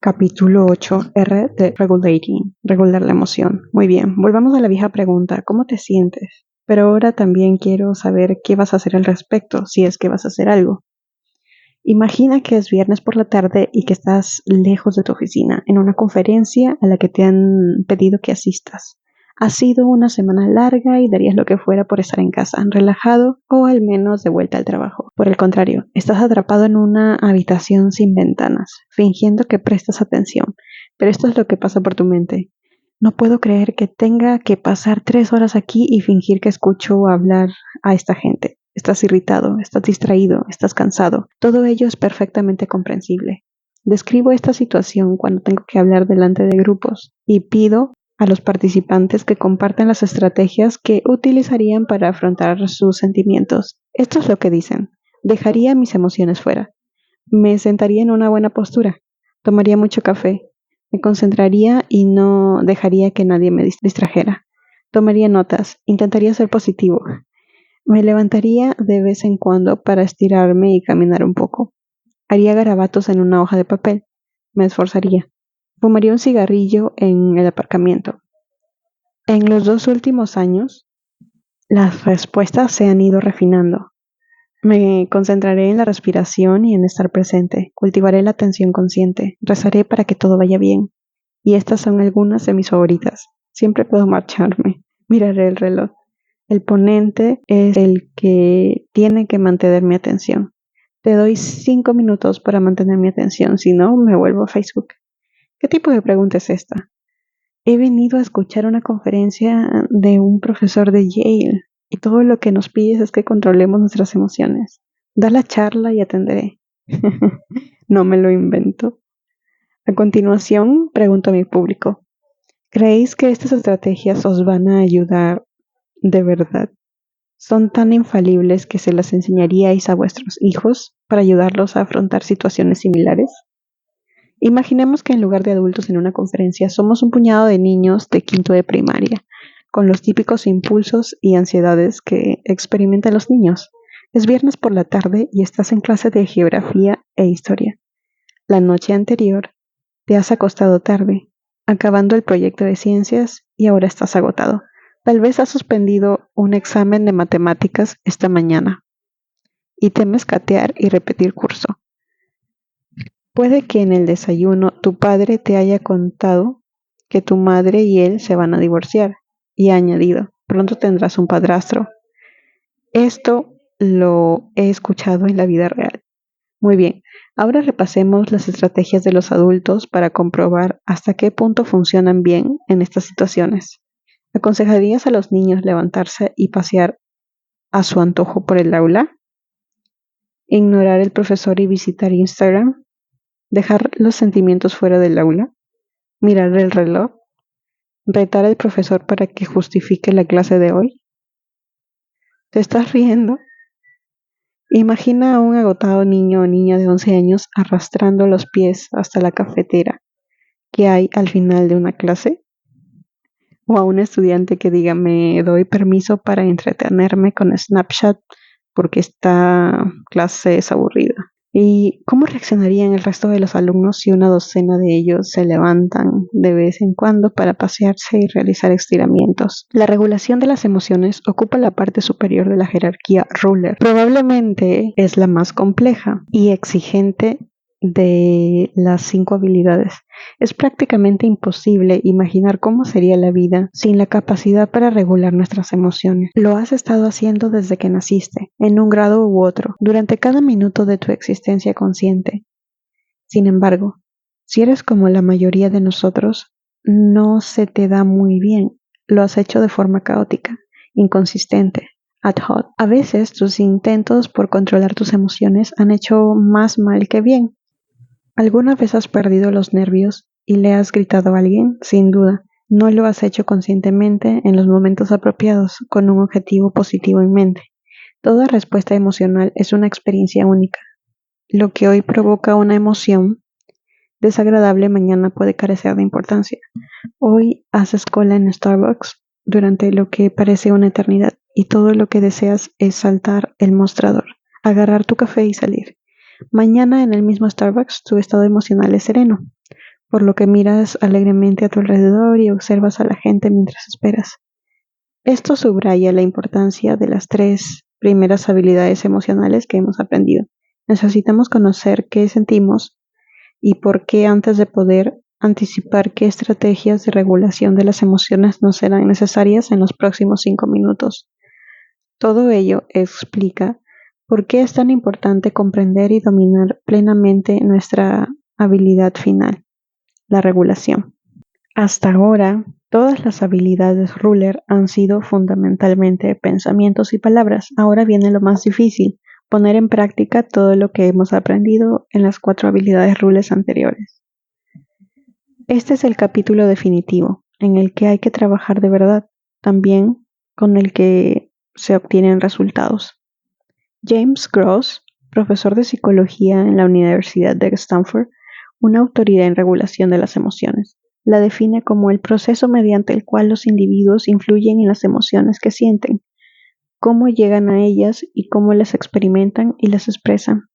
Capítulo 8. R de Regulating. Regular la emoción. Muy bien, volvamos a la vieja pregunta. ¿Cómo te sientes? Pero ahora también quiero saber qué vas a hacer al respecto, si es que vas a hacer algo. Imagina que es viernes por la tarde y que estás lejos de tu oficina, en una conferencia a la que te han pedido que asistas. Ha sido una semana larga y darías lo que fuera por estar en casa, relajado o al menos de vuelta al trabajo. Por el contrario, estás atrapado en una habitación sin ventanas, fingiendo que prestas atención. Pero esto es lo que pasa por tu mente. No puedo creer que tenga que pasar 3 horas aquí y fingir que escucho hablar a esta gente. Estás irritado, estás distraído, estás cansado. Todo ello es perfectamente comprensible. Describo esta situación cuando tengo que hablar delante de grupos y pido a los participantes que compartan las estrategias que utilizarían para afrontar sus sentimientos. Esto es lo que dicen. Dejaría mis emociones fuera. Me sentaría en una buena postura. Tomaría mucho café. Me concentraría y no dejaría que nadie me distrajera. Tomaría notas. Intentaría ser positivo. Me levantaría de vez en cuando para estirarme y caminar un poco. Haría garabatos en una hoja de papel. Me esforzaría. Fumaría un cigarrillo en el aparcamiento. En los 2 últimos años, las respuestas se han ido refinando. Me concentraré en la respiración y en estar presente. Cultivaré la atención consciente. Rezaré para que todo vaya bien. Y estas son algunas de mis favoritas. Siempre puedo marcharme. Miraré el reloj. El ponente es el que tiene que mantener mi atención. Te doy 5 minutos para mantener mi atención, si no, me vuelvo a Facebook. ¿Qué tipo de pregunta es esta? He venido a escuchar una conferencia de un profesor de Yale y todo lo que nos pides es que controlemos nuestras emociones. Da la charla y atenderé. No me lo invento. A continuación, pregunto a mi público, ¿creéis que estas estrategias os van a ayudar de verdad? ¿Son tan infalibles que se las enseñaríais a vuestros hijos para ayudarlos a afrontar situaciones similares? Imaginemos que en lugar de adultos en una conferencia somos un puñado de niños de quinto de primaria, con los típicos impulsos y ansiedades que experimentan los niños. Es viernes por la tarde y estás en clase de geografía e historia. La noche anterior te has acostado tarde, acabando el proyecto de ciencias y ahora estás agotado. Tal vez has suspendido un examen de matemáticas esta mañana y temes catear y repetir curso. Puede que en el desayuno tu padre te haya contado que tu madre y él se van a divorciar y ha añadido, pronto tendrás un padrastro. Esto lo he escuchado en la vida real. Muy bien, ahora repasemos las estrategias de los adultos para comprobar hasta qué punto funcionan bien en estas situaciones. ¿Aconsejarías a los niños levantarse y pasear a su antojo por el aula? ¿Ignorar al profesor y visitar Instagram? ¿Dejar los sentimientos fuera del aula? ¿Mirar el reloj? ¿Retar al profesor para que justifique la clase de hoy? ¿Te estás riendo? Imagina a un agotado niño o niña de 11 años arrastrando los pies hasta la cafetera que hay al final de una clase. O a un estudiante que diga, me doy permiso para entretenerme con Snapchat porque esta clase es aburrida. ¿Y cómo reaccionarían el resto de los alumnos si una docena de ellos se levantan de vez en cuando para pasearse y realizar estiramientos? La regulación de las emociones ocupa la parte superior de la jerarquía ruler. Probablemente es la más compleja y exigente de las 5 habilidades. Es prácticamente imposible imaginar cómo sería la vida sin la capacidad para regular nuestras emociones. Lo has estado haciendo desde que naciste, en un grado u otro, durante cada minuto de tu existencia consciente. Sin embargo, si eres como la mayoría de nosotros, no se te da muy bien. Lo has hecho de forma caótica, inconsistente, ad hoc. A veces tus intentos por controlar tus emociones han hecho más mal que bien. ¿Alguna vez has perdido los nervios y le has gritado a alguien? Sin duda, no lo has hecho conscientemente en los momentos apropiados, con un objetivo positivo en mente. Toda respuesta emocional es una experiencia única. Lo que hoy provoca una emoción desagradable, mañana puede carecer de importancia. Hoy haces cola en Starbucks durante lo que parece una eternidad y todo lo que deseas es saltar el mostrador, agarrar tu café y salir. Mañana en el mismo Starbucks tu estado emocional es sereno. por lo que miras alegremente a tu alrededor y observas a la gente mientras esperas. Esto subraya la importancia de las 3 primeras habilidades emocionales que hemos aprendido. Necesitamos conocer qué sentimos y por qué antes de poder anticipar qué estrategias de regulación de las emociones nos serán necesarias en los próximos 5 minutos. Todo ello explica por qué es tan importante comprender y dominar plenamente nuestra habilidad final, la regulación. Hasta ahora, todas las habilidades Ruler han sido fundamentalmente pensamientos y palabras. Ahora viene lo más difícil, poner en práctica todo lo que hemos aprendido en las 4 habilidades Rulers anteriores. Este es el capítulo definitivo, en el que hay que trabajar de verdad, también con el que se obtienen resultados. James Gross, profesor de psicología en la Universidad de Stanford, una autoridad en regulación de las emociones, la define como el proceso mediante el cual los individuos influyen en las emociones que sienten, cómo llegan a ellas y cómo las experimentan y las expresan.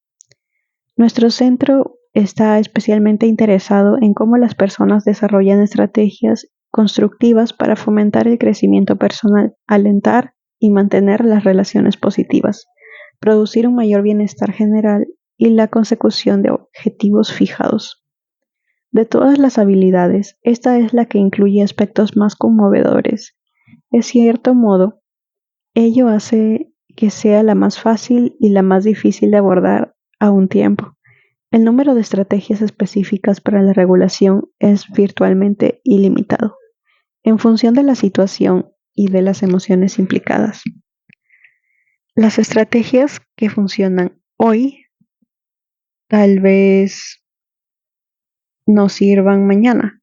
Nuestro centro está especialmente interesado en cómo las personas desarrollan estrategias constructivas para fomentar el crecimiento personal, alentar y mantener las relaciones positivas, producir un mayor bienestar general y la consecución de objetivos fijados. De todas las habilidades, esta es la que incluye aspectos más conmovedores. De cierto modo, ello hace que sea la más fácil y la más difícil de abordar a un tiempo. El número de estrategias específicas para la regulación es virtualmente ilimitado, en función de la situación y de las emociones implicadas. Las estrategias que funcionan hoy tal vez no sirvan mañana,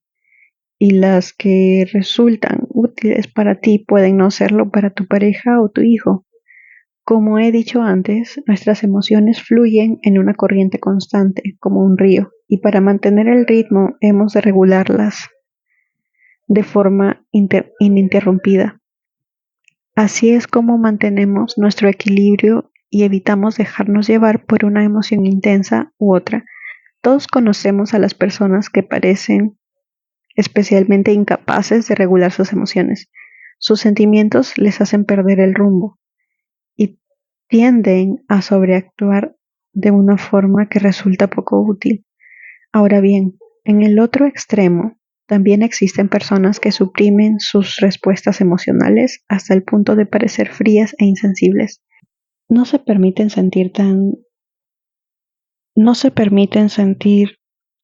y las que resultan útiles para ti pueden no serlo para tu pareja o tu hijo. Como he dicho antes, nuestras emociones fluyen en una corriente constante, como un río, y para mantener el ritmo hemos de regularlas de forma ininterrumpida. Así es como mantenemos nuestro equilibrio y evitamos dejarnos llevar por una emoción intensa u otra. Todos conocemos a las personas que parecen especialmente incapaces de regular sus emociones. Sus sentimientos les hacen perder el rumbo y tienden a sobreactuar de una forma que resulta poco útil. Ahora bien, en el otro extremo, también existen personas que suprimen sus respuestas emocionales hasta el punto de parecer frías e insensibles. No se permiten sentir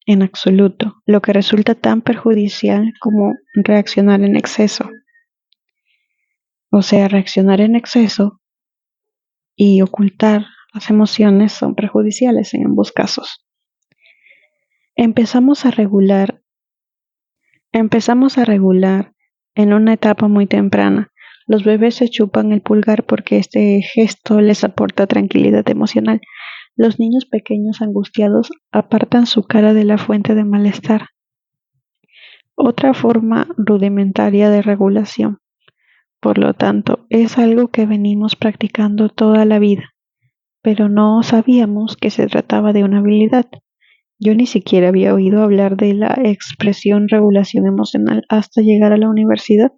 en absoluto, lo que resulta tan perjudicial como reaccionar en exceso. O sea, reaccionar en exceso y ocultar las emociones son perjudiciales en ambos casos. Empezamos a regular en una etapa muy temprana. Los bebés se chupan el pulgar porque este gesto les aporta tranquilidad emocional. Los niños pequeños angustiados apartan su cara de la fuente de malestar. Otra forma rudimentaria de regulación. Por lo tanto, es algo que venimos practicando toda la vida, pero no sabíamos que se trataba de una habilidad. Yo ni siquiera había oído hablar de la expresión regulación emocional hasta llegar a la universidad.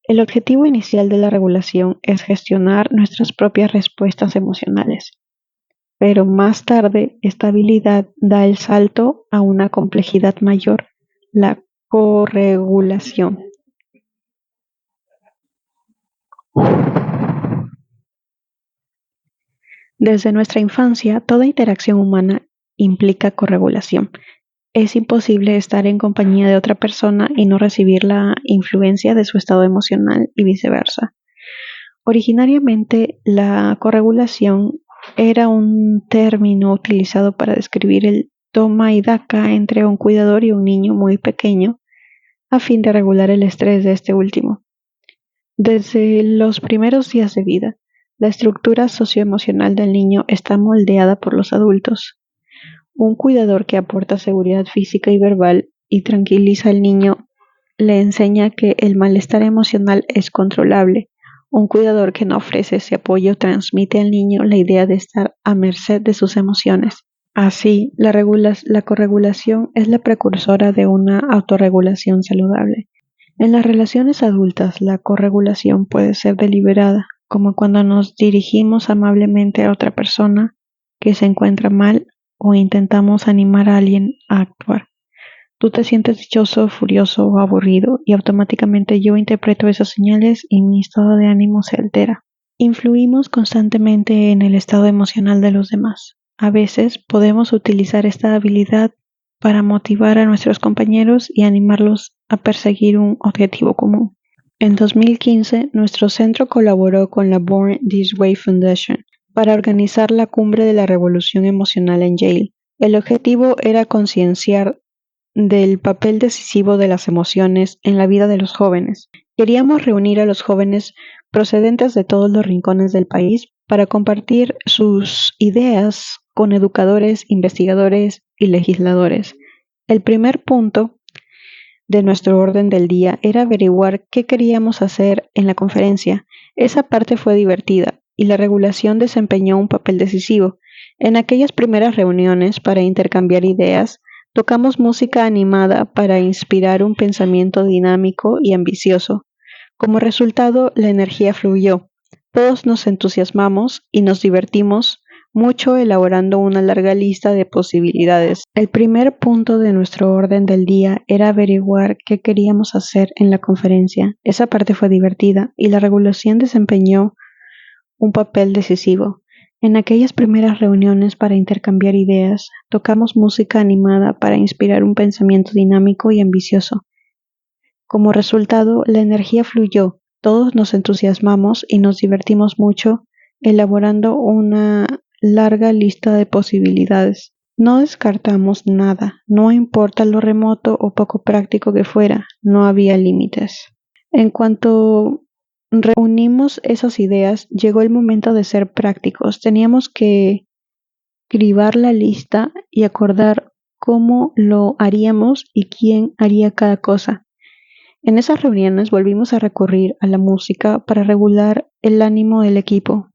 El objetivo inicial de la regulación es gestionar nuestras propias respuestas emocionales, pero más tarde esta habilidad da el salto a una complejidad mayor, la corregulación. Desde nuestra infancia, toda interacción humana implica corregulación. Es imposible estar en compañía de otra persona y no recibir la influencia de su estado emocional y viceversa. Originariamente, la corregulación era un término utilizado para describir el toma y daca entre un cuidador y un niño muy pequeño a fin de regular el estrés de este último. Desde los primeros días de vida, la estructura socioemocional del niño está moldeada por los adultos. Un cuidador que aporta seguridad física y verbal y tranquiliza al niño le enseña que el malestar emocional es controlable. Un cuidador que no ofrece ese apoyo transmite al niño la idea de estar a merced de sus emociones. Así, la corregulación es la precursora de una autorregulación saludable. En las relaciones adultas, la corregulación puede ser deliberada, como cuando nos dirigimos amablemente a otra persona que se encuentra mal o intentamos animar a alguien a actuar. Tú te sientes dichoso, furioso o aburrido y automáticamente yo interpreto esas señales y mi estado de ánimo se altera. Influimos constantemente en el estado emocional de los demás. A veces podemos utilizar esta habilidad para motivar a nuestros compañeros y animarlos a perseguir un objetivo común. En 2015, nuestro centro colaboró con la Born This Way Foundation para organizar la Cumbre de la Revolución Emocional en Yale. El objetivo era concienciar del papel decisivo de las emociones en la vida de los jóvenes. Queríamos reunir a los jóvenes procedentes de todos los rincones del país para compartir sus ideas con educadores, investigadores y legisladores. El primer punto de nuestro orden del día era averiguar qué queríamos hacer en la conferencia. Esa parte fue divertida y la regulación desempeñó un papel decisivo. En aquellas primeras reuniones para intercambiar ideas, tocamos música animada para inspirar un pensamiento dinámico y ambicioso. Como resultado, la energía fluyó. Todos nos entusiasmamos y nos divertimos mucho elaborando una larga lista de posibilidades. El primer punto de nuestro orden del día era averiguar qué queríamos hacer en la conferencia. Esa parte fue divertida y la regulación desempeñó un papel decisivo. En aquellas primeras reuniones para intercambiar ideas, tocamos música animada para inspirar un pensamiento dinámico y ambicioso. Como resultado, la energía fluyó, todos nos entusiasmamos y nos divertimos mucho elaborando una larga lista de posibilidades. No descartamos nada, no importa lo remoto o poco práctico que fuera, no había límites. En cuanto reunimos esas ideas, llegó el momento de ser prácticos. Teníamos que cribar la lista y acordar cómo lo haríamos y quién haría cada cosa. En esas reuniones volvimos a recurrir a la música para regular el ánimo del equipo,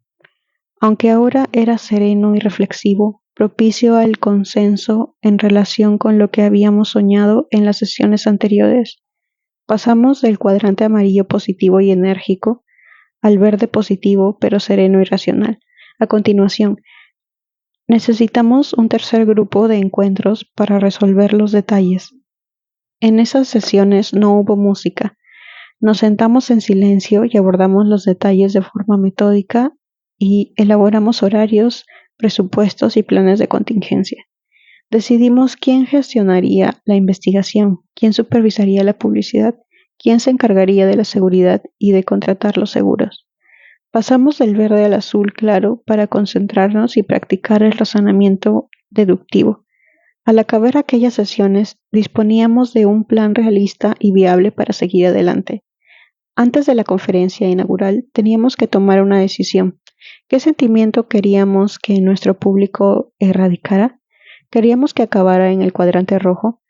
aunque ahora era sereno y reflexivo, propicio al consenso en relación con lo que habíamos soñado en las sesiones anteriores. Pasamos del cuadrante amarillo positivo y enérgico al verde positivo pero sereno y racional. A continuación, necesitamos un tercer grupo de encuentros para resolver los detalles. En esas sesiones no hubo música. Nos sentamos en silencio y abordamos los detalles de forma metódica y elaboramos horarios, presupuestos y planes de contingencia. Decidimos quién gestionaría la investigación, quién supervisaría la publicidad, quién se encargaría de la seguridad y de contratar los seguros. Pasamos del verde al azul claro para concentrarnos y practicar el razonamiento deductivo. Al acabar aquellas sesiones, disponíamos de un plan realista y viable para seguir adelante. Antes de la conferencia inaugural, teníamos que tomar una decisión. ¿Qué sentimiento queríamos que nuestro público erradicara? ¿Queríamos que acabara en el cuadrante rojo?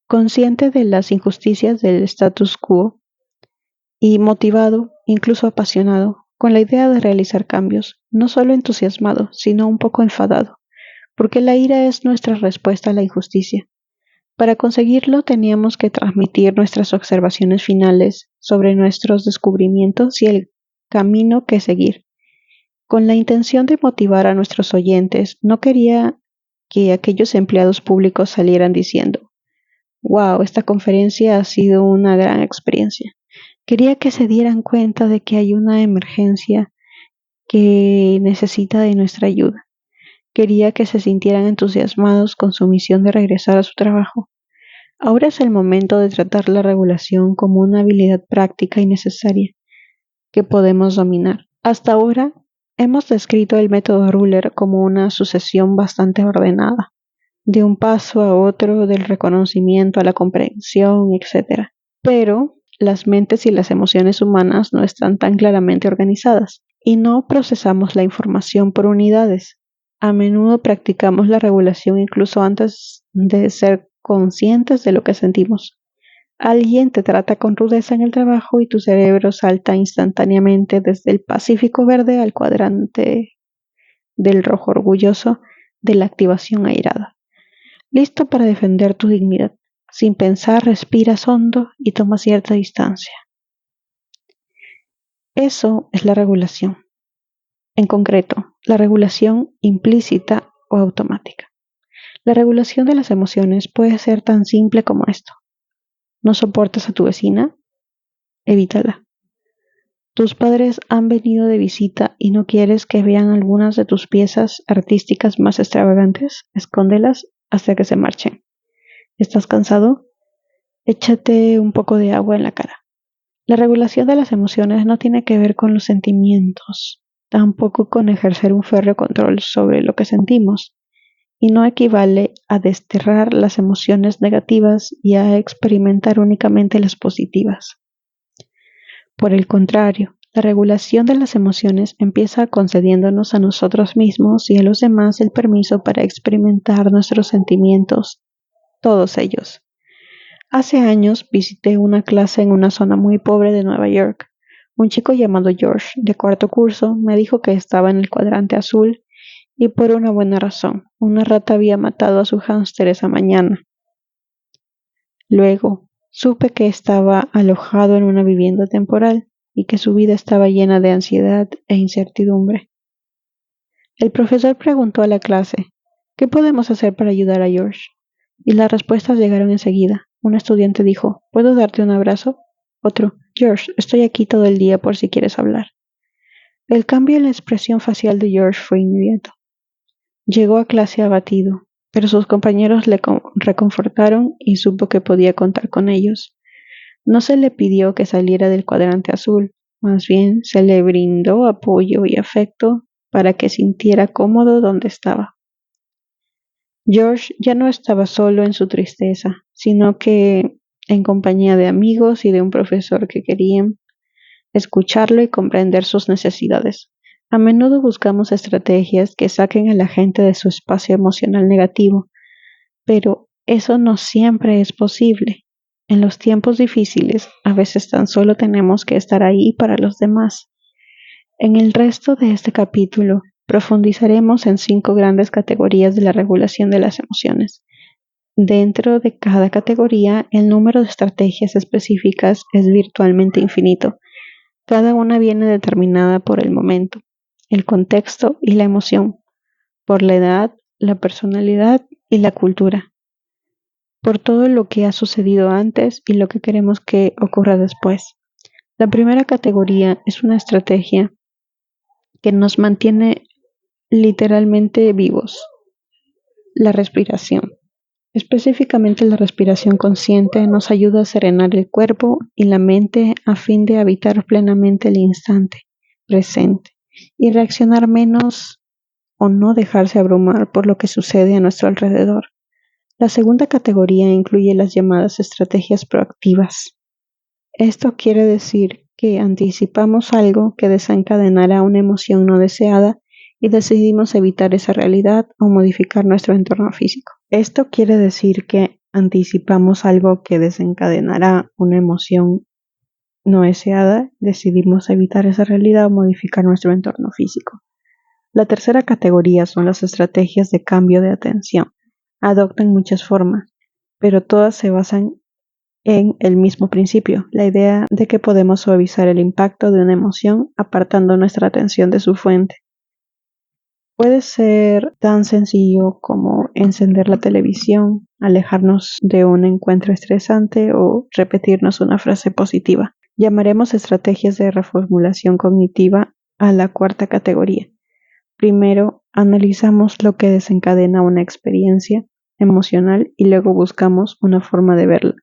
Consciente de las injusticias del status quo y motivado, incluso apasionado, con la idea de realizar cambios, no solo entusiasmado, sino un poco enfadado, porque la ira es nuestra respuesta a la injusticia. Para conseguirlo teníamos que transmitir nuestras observaciones finales sobre nuestros descubrimientos y el camino que seguir. Con la intención de motivar a nuestros oyentes, no quería que aquellos empleados públicos salieran diciendo, «Wow, esta conferencia ha sido una gran experiencia». Quería que se dieran cuenta de que hay una emergencia que necesita de nuestra ayuda. Quería que se sintieran entusiasmados con su misión de regresar a su trabajo. Ahora es el momento de tratar la regulación como una habilidad práctica y necesaria que podemos dominar. Hasta ahora hemos descrito el método Ruler como una sucesión bastante ordenada, de un paso a otro, del reconocimiento a la comprensión, etc. Pero las mentes y las emociones humanas no están tan claramente organizadas y no procesamos la información por unidades. A menudo practicamos la regulación incluso antes de ser conscientes de lo que sentimos. Alguien te trata con rudeza en el trabajo y tu cerebro salta instantáneamente desde el Pacífico verde al cuadrante del rojo orgulloso de la activación airada. Listo para defender tu dignidad. Sin pensar, respiras hondo y tomas cierta distancia. Eso es la regulación. En concreto, la regulación implícita o automática. La regulación de las emociones puede ser tan simple como esto. ¿No soportas a tu vecina? Evítala. Tus padres han venido de visita y no quieres que vean algunas de tus piezas artísticas más extravagantes. Escóndelas hasta que se marchen. ¿Estás cansado? Échate un poco de agua en la cara. La regulación de las emociones no tiene que ver con los sentimientos, tampoco con ejercer un férreo control sobre lo que sentimos, y no equivale a desterrar las emociones negativas y a experimentar únicamente las positivas. Por el contrario, la regulación de las emociones empieza concediéndonos a nosotros mismos y a los demás el permiso para experimentar nuestros sentimientos, todos ellos. Hace años visité una clase en una zona muy pobre de Nueva York. Un chico llamado George, de cuarto curso, me dijo que estaba en el cuadrante azul y por una buena razón. Una rata había matado a su hámster esa mañana. Luego, supe que estaba alojado en una vivienda temporal y que su vida estaba llena de ansiedad e incertidumbre. El profesor preguntó a la clase, ¿qué podemos hacer para ayudar a George? Y las respuestas llegaron enseguida. Un estudiante dijo, ¿puedo darte un abrazo? Otro, George, estoy aquí todo el día por si quieres hablar. El cambio en la expresión facial de George fue inmediato. Llegó a clase abatido, pero sus compañeros le reconfortaron y supo que podía contar con ellos. No se le pidió que saliera del cuadrante azul, más bien se le brindó apoyo y afecto para que sintiera cómodo donde estaba. George ya no estaba solo en su tristeza, sino que en compañía de amigos y de un profesor que querían escucharlo y comprender sus necesidades. A menudo buscamos estrategias que saquen a la gente de su espacio emocional negativo, pero eso no siempre es posible. En los tiempos difíciles, a veces tan solo tenemos que estar ahí para los demás. En el resto de este capítulo, profundizaremos en 5 grandes categorías de la regulación de las emociones. Dentro de cada categoría, el número de estrategias específicas es virtualmente infinito. Cada una viene determinada por el momento, el contexto y la emoción, por la edad, la personalidad y la cultura, por todo lo que ha sucedido antes y lo que queremos que ocurra después. La primera categoría es una estrategia que nos mantiene literalmente vivos, la respiración. Específicamente la respiración consciente nos ayuda a serenar el cuerpo y la mente a fin de habitar plenamente el instante presente y reaccionar menos o no dejarse abrumar por lo que sucede a nuestro alrededor. La segunda categoría incluye las llamadas estrategias proactivas. Esto quiere decir que anticipamos algo que desencadenará una emoción no deseada y decidimos evitar esa realidad o modificar nuestro entorno físico. Esto quiere decir que anticipamos algo que desencadenará una emoción no deseada, decidimos evitar esa realidad o modificar nuestro entorno físico. La tercera categoría son las estrategias de cambio de atención. Adoptan muchas formas, pero todas se basan en el mismo principio, la idea de que podemos suavizar el impacto de una emoción apartando nuestra atención de su fuente. Puede ser tan sencillo como encender la televisión, alejarnos de un encuentro estresante o repetirnos una frase positiva. Llamaremos estrategias de reformulación cognitiva a la cuarta categoría. Primero, analizamos lo que desencadena una experiencia emocional y luego buscamos una forma de verla.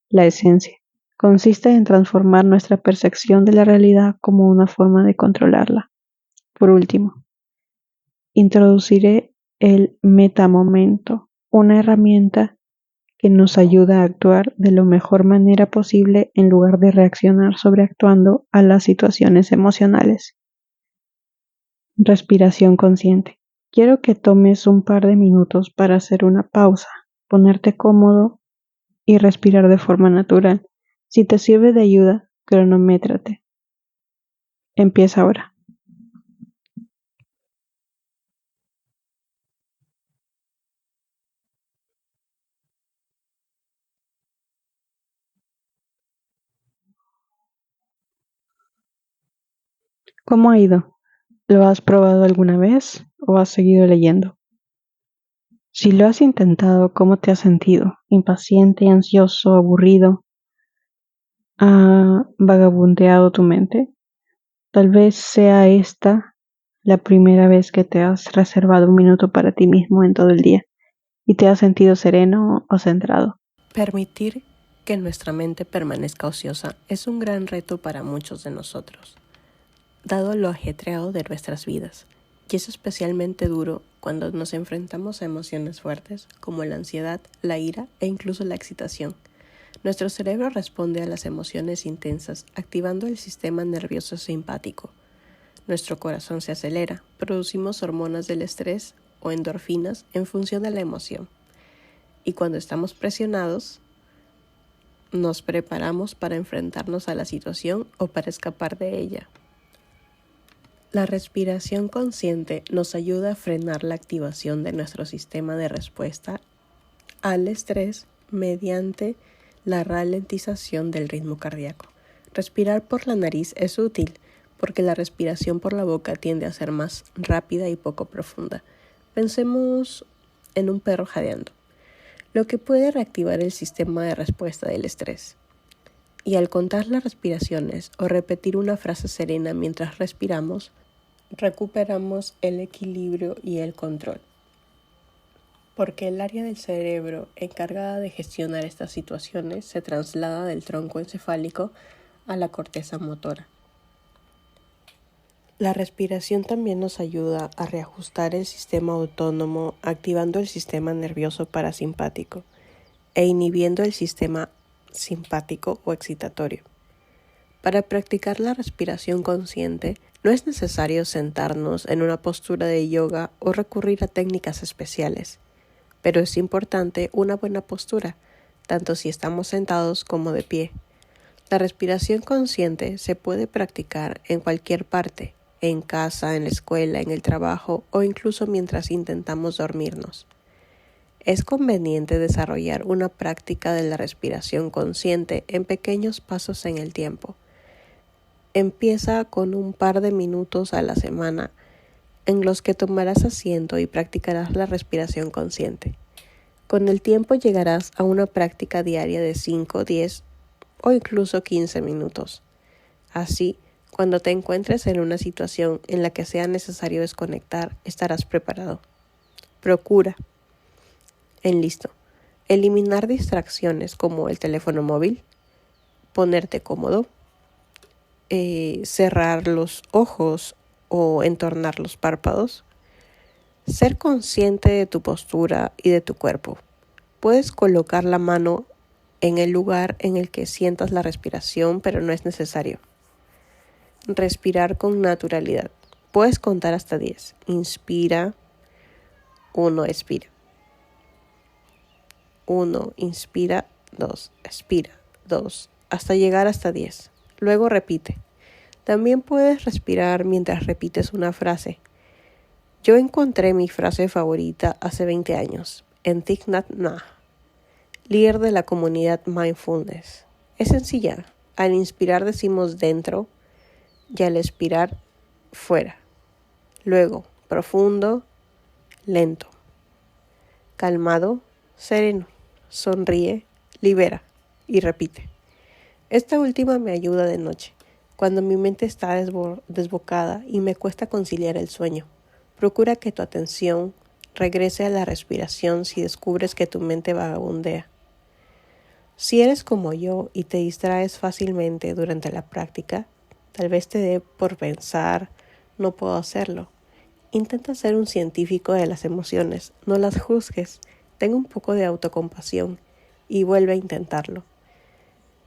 La esencia consiste en transformar nuestra percepción de la realidad como una forma de controlarla. Por último, introduciré el metamomento, una herramienta que nos ayuda a actuar de la mejor manera posible en lugar de reaccionar sobreactuando a las situaciones emocionales. Respiración consciente. Quiero que tomes un par de minutos para hacer una pausa, ponerte cómodo y respirar de forma natural. Si te sirve de ayuda, cronométrate. Empieza ahora. ¿Cómo ha ido? ¿Lo has probado alguna vez o has seguido leyendo? Si lo has intentado, ¿cómo te has sentido? ¿Impaciente, ansioso, aburrido? ¿Ha vagabundeado tu mente? Tal vez sea esta la primera vez que te has reservado un minuto para ti mismo en todo el día y te has sentido sereno o centrado. Permitir que nuestra mente permanezca ociosa es un gran reto para muchos de nosotros, dado lo ajetreado de nuestras vidas, y es especialmente duro cuando nos enfrentamos a emociones fuertes como la ansiedad, la ira e incluso la excitación. Nuestro cerebro responde a las emociones intensas activando el sistema nervioso simpático. Nuestro corazón se acelera, producimos hormonas del estrés o endorfinas en función de la emoción. Y cuando estamos presionados, nos preparamos para enfrentarnos a la situación o para escapar de ella. La respiración consciente nos ayuda a frenar la activación de nuestro sistema de respuesta al estrés mediante la ralentización del ritmo cardíaco. Respirar por la nariz es útil porque la respiración por la boca tiende a ser más rápida y poco profunda. Pensemos en un perro jadeando, lo que puede reactivar el sistema de respuesta del estrés. Y al contar las respiraciones o repetir una frase serena mientras respiramos, recuperamos el equilibrio y el control. Porque el área del cerebro encargada de gestionar estas situaciones se traslada del tronco encefálico a la corteza motora. La respiración también nos ayuda a reajustar el sistema autónomo, activando el sistema nervioso parasimpático e inhibiendo el sistema simpático o excitatorio. Para practicar la respiración consciente, no es necesario sentarnos en una postura de yoga o recurrir a técnicas especiales, pero es importante una buena postura, tanto si estamos sentados como de pie. La respiración consciente se puede practicar en cualquier parte, en casa, en la escuela, en el trabajo o incluso mientras intentamos dormirnos. Es conveniente desarrollar una práctica de la respiración consciente en pequeños pasos en el tiempo. Empieza con un par de minutos a la semana en los que tomarás asiento y practicarás la respiración consciente. Con el tiempo llegarás a una práctica diaria de 5, 10 o incluso 15 minutos. Así, cuando te encuentres en una situación en la que sea necesario desconectar, estarás preparado. Procura, eliminar distracciones como el teléfono móvil, ponerte cómodo, cerrar los ojos o entornar los párpados. Ser consciente de tu postura y de tu cuerpo. Puedes colocar la mano en el lugar en el que sientas la respiración, pero no es necesario. Respirar con naturalidad. Puedes contar hasta 10. Inspira. 1, expira. 1, inspira. 2, expira. 2, hasta llegar hasta 10. Luego repite. También puedes respirar mientras repites una frase. Yo encontré mi frase favorita hace 20 años en Thich Nhat Hanh, líder de la comunidad Mindfulness. Es sencilla. Al inspirar decimos dentro y al expirar fuera. Luego, profundo, lento, calmado, sereno, sonríe, libera y repite. Esta última me ayuda de noche, cuando mi mente está desbocada y me cuesta conciliar el sueño. Procura que tu atención regrese a la respiración si descubres que tu mente vagabundea. Si eres como yo y te distraes fácilmente durante la práctica, tal vez te dé por pensar, no puedo hacerlo. Intenta ser un científico de las emociones, no las juzgues, ten un poco de autocompasión y vuelve a intentarlo.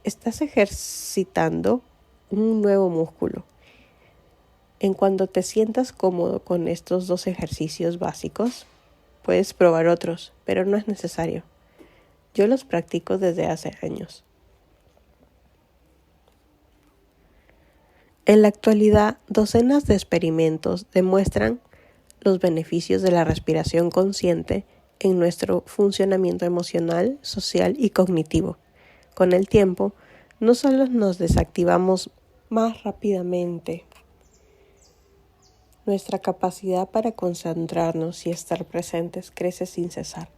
Estás ejercitando un nuevo músculo. En cuanto te sientas cómodo con estos 2 ejercicios básicos, puedes probar otros, pero no es necesario. Yo los practico desde hace años. En la actualidad, docenas de experimentos demuestran los beneficios de la respiración consciente en nuestro funcionamiento emocional, social y cognitivo. Con el tiempo, no solo nos desactivamos más rápidamente, Nuestra capacidad para concentrarnos y estar presentes crece sin cesar.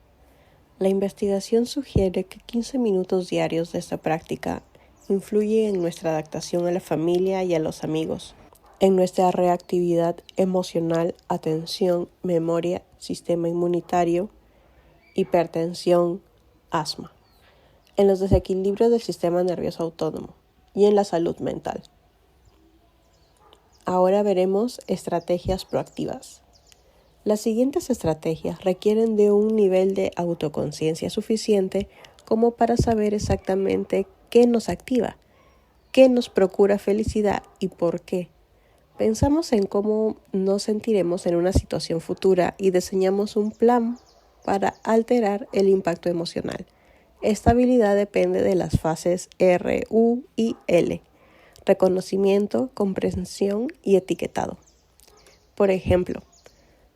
La investigación sugiere que 15 minutos diarios de esta práctica influyen en nuestra adaptación a la familia y a los amigos, en nuestra reactividad emocional, atención, memoria, sistema inmunitario, hipertensión, asma, en los desequilibrios del sistema nervioso autónomo y en la salud mental. Ahora veremos estrategias proactivas. Las siguientes estrategias requieren de un nivel de autoconciencia suficiente como para saber exactamente qué nos activa, qué nos procura felicidad y por qué. Pensamos en cómo nos sentiremos en una situación futura y diseñamos un plan para alterar el impacto emocional. Esta habilidad depende de las fases R, U y L: reconocimiento, comprensión y etiquetado. Por ejemplo,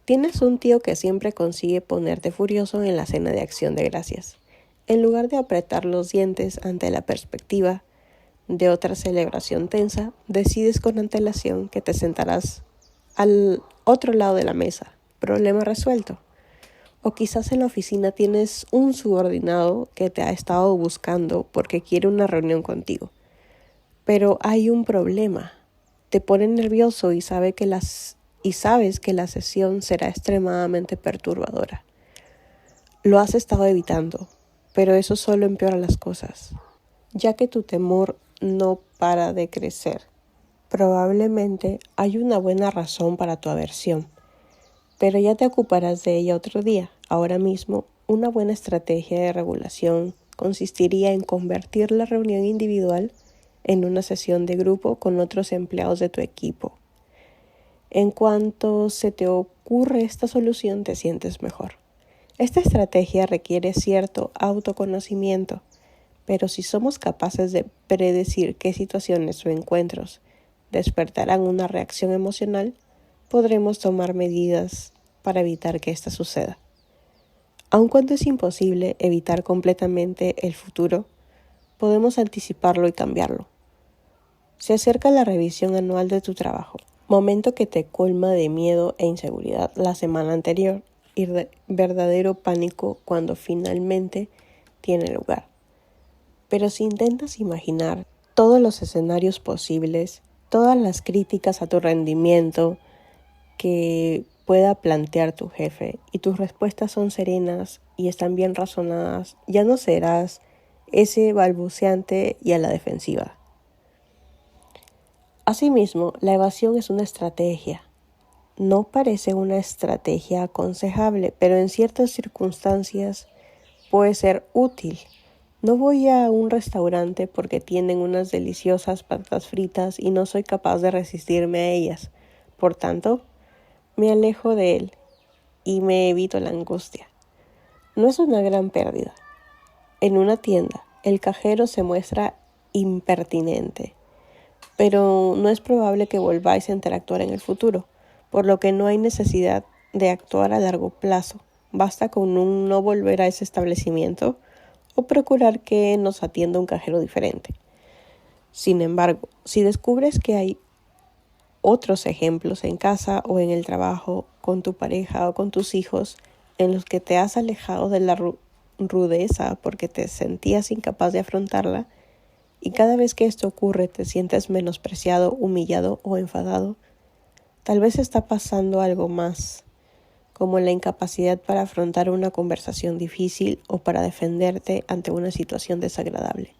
tienes un tío que siempre consigue ponerte furioso en la cena de Acción de Gracias. En lugar de apretar los dientes ante la perspectiva de otra celebración tensa, decides con antelación que te sentarás al otro lado de la mesa. Problema resuelto. O quizás en la oficina tienes un subordinado que te ha estado buscando porque quiere una reunión contigo. Pero hay un problema. Te pone nervioso y sabes que la sesión será extremadamente perturbadora. Lo has estado evitando, pero eso solo empeora las cosas, ya que tu temor no para de crecer. Probablemente hay una buena razón para tu aversión, pero ya te ocuparás de ella otro día. Ahora mismo, una buena estrategia de regulación consistiría en convertir la reunión individual en una sesión de grupo con otros empleados de tu equipo. En cuanto se te ocurre esta solución, te sientes mejor. Esta estrategia requiere cierto autoconocimiento, pero si somos capaces de predecir qué situaciones o encuentros despertarán una reacción emocional, podremos tomar medidas para evitar que esta suceda. Aun cuando es imposible evitar completamente el futuro, podemos anticiparlo y cambiarlo. Se acerca la revisión anual de tu trabajo, momento que te colma de miedo e inseguridad la semana anterior y verdadero pánico cuando finalmente tiene lugar. Pero si intentas imaginar todos los escenarios posibles, todas las críticas a tu rendimiento que pueda plantear tu jefe y tus respuestas son serenas y están bien razonadas, ya no serás ese balbuceante y a la defensiva. Asimismo, la evasión es una estrategia. No parece una estrategia aconsejable, pero en ciertas circunstancias puede ser útil. No voy a un restaurante porque tienen unas deliciosas patatas fritas y no soy capaz de resistirme a ellas. Por tanto, me alejo de él y me evito la angustia. No es una gran pérdida. En una tienda, el cajero se muestra impertinente, pero no es probable que volváis a interactuar en el futuro, por lo que no hay necesidad de actuar a largo plazo. Basta con no volver a ese establecimiento o procurar que nos atienda un cajero diferente. Sin embargo, si descubres que hay otros ejemplos en casa o en el trabajo, con tu pareja o con tus hijos, en los que te has alejado de la rudeza porque te sentías incapaz de afrontarla, y cada vez que esto ocurre te sientes menospreciado, humillado o enfadado, tal vez está pasando algo más, como la incapacidad para afrontar una conversación difícil o para defenderte ante una situación desagradable.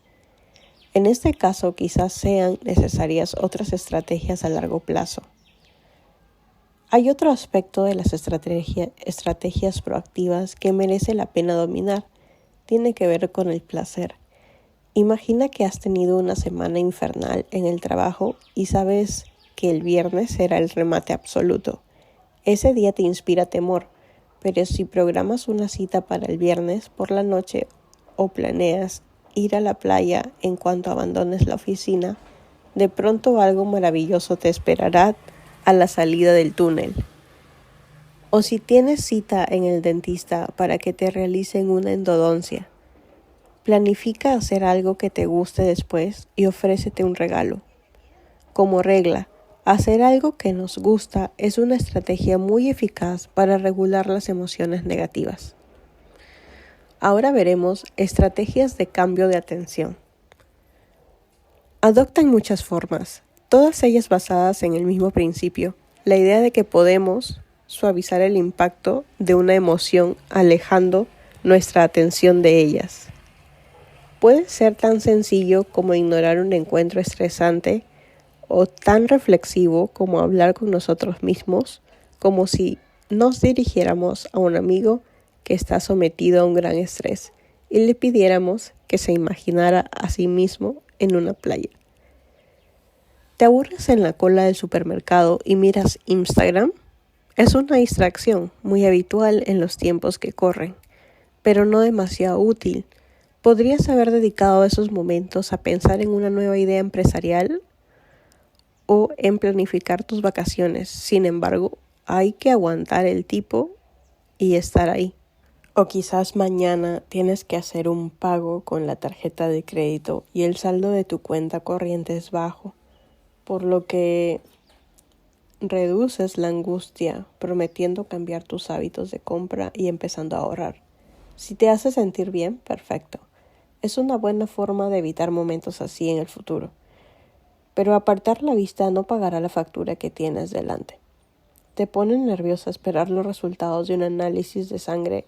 En este caso, quizás sean necesarias otras estrategias a largo plazo. Hay otro aspecto de las estrategias proactivas que merece la pena dominar. Tiene que ver con el placer. Imagina que has tenido una semana infernal en el trabajo y sabes que el viernes será el remate absoluto. Ese día te inspira temor, pero si programas una cita para el viernes por la noche o planeas ir a la playa en cuanto abandones la oficina, de pronto algo maravilloso te esperará a la salida del túnel. O si tienes cita en el dentista para que te realicen una endodoncia, planifica hacer algo que te guste después y ofrécete un regalo. Como regla, Hacer algo que nos gusta es una estrategia muy eficaz para regular las emociones negativas. Ahora veremos estrategias de cambio de atención. Adoptan muchas formas, todas ellas basadas en el mismo principio, la idea de que podemos suavizar el impacto de una emoción alejando nuestra atención de ellas. Puede ser tan sencillo como ignorar un encuentro estresante o tan reflexivo como hablar con nosotros mismos, como si nos dirigiéramos a un amigo que está sometido a un gran estrés y le pidiéramos que se imaginara a sí mismo en una playa. ¿Te aburres en la cola del supermercado y miras Instagram? Es una distracción muy habitual en los tiempos que corren, pero no demasiado útil. ¿Podrías haber dedicado esos momentos a pensar en una nueva idea empresarial o en planificar tus vacaciones? Sin embargo, hay que aguantar el tipo y estar ahí. O quizás mañana tienes que hacer un pago con la tarjeta de crédito y el saldo de tu cuenta corriente es bajo, por lo que reduces la angustia prometiendo cambiar tus hábitos de compra y empezando a ahorrar. Si te hace sentir bien, perfecto. Es una buena forma de evitar momentos así en el futuro. Pero apartar la vista no pagará la factura que tienes delante. Te pone nerviosa esperar los resultados de un análisis de sangre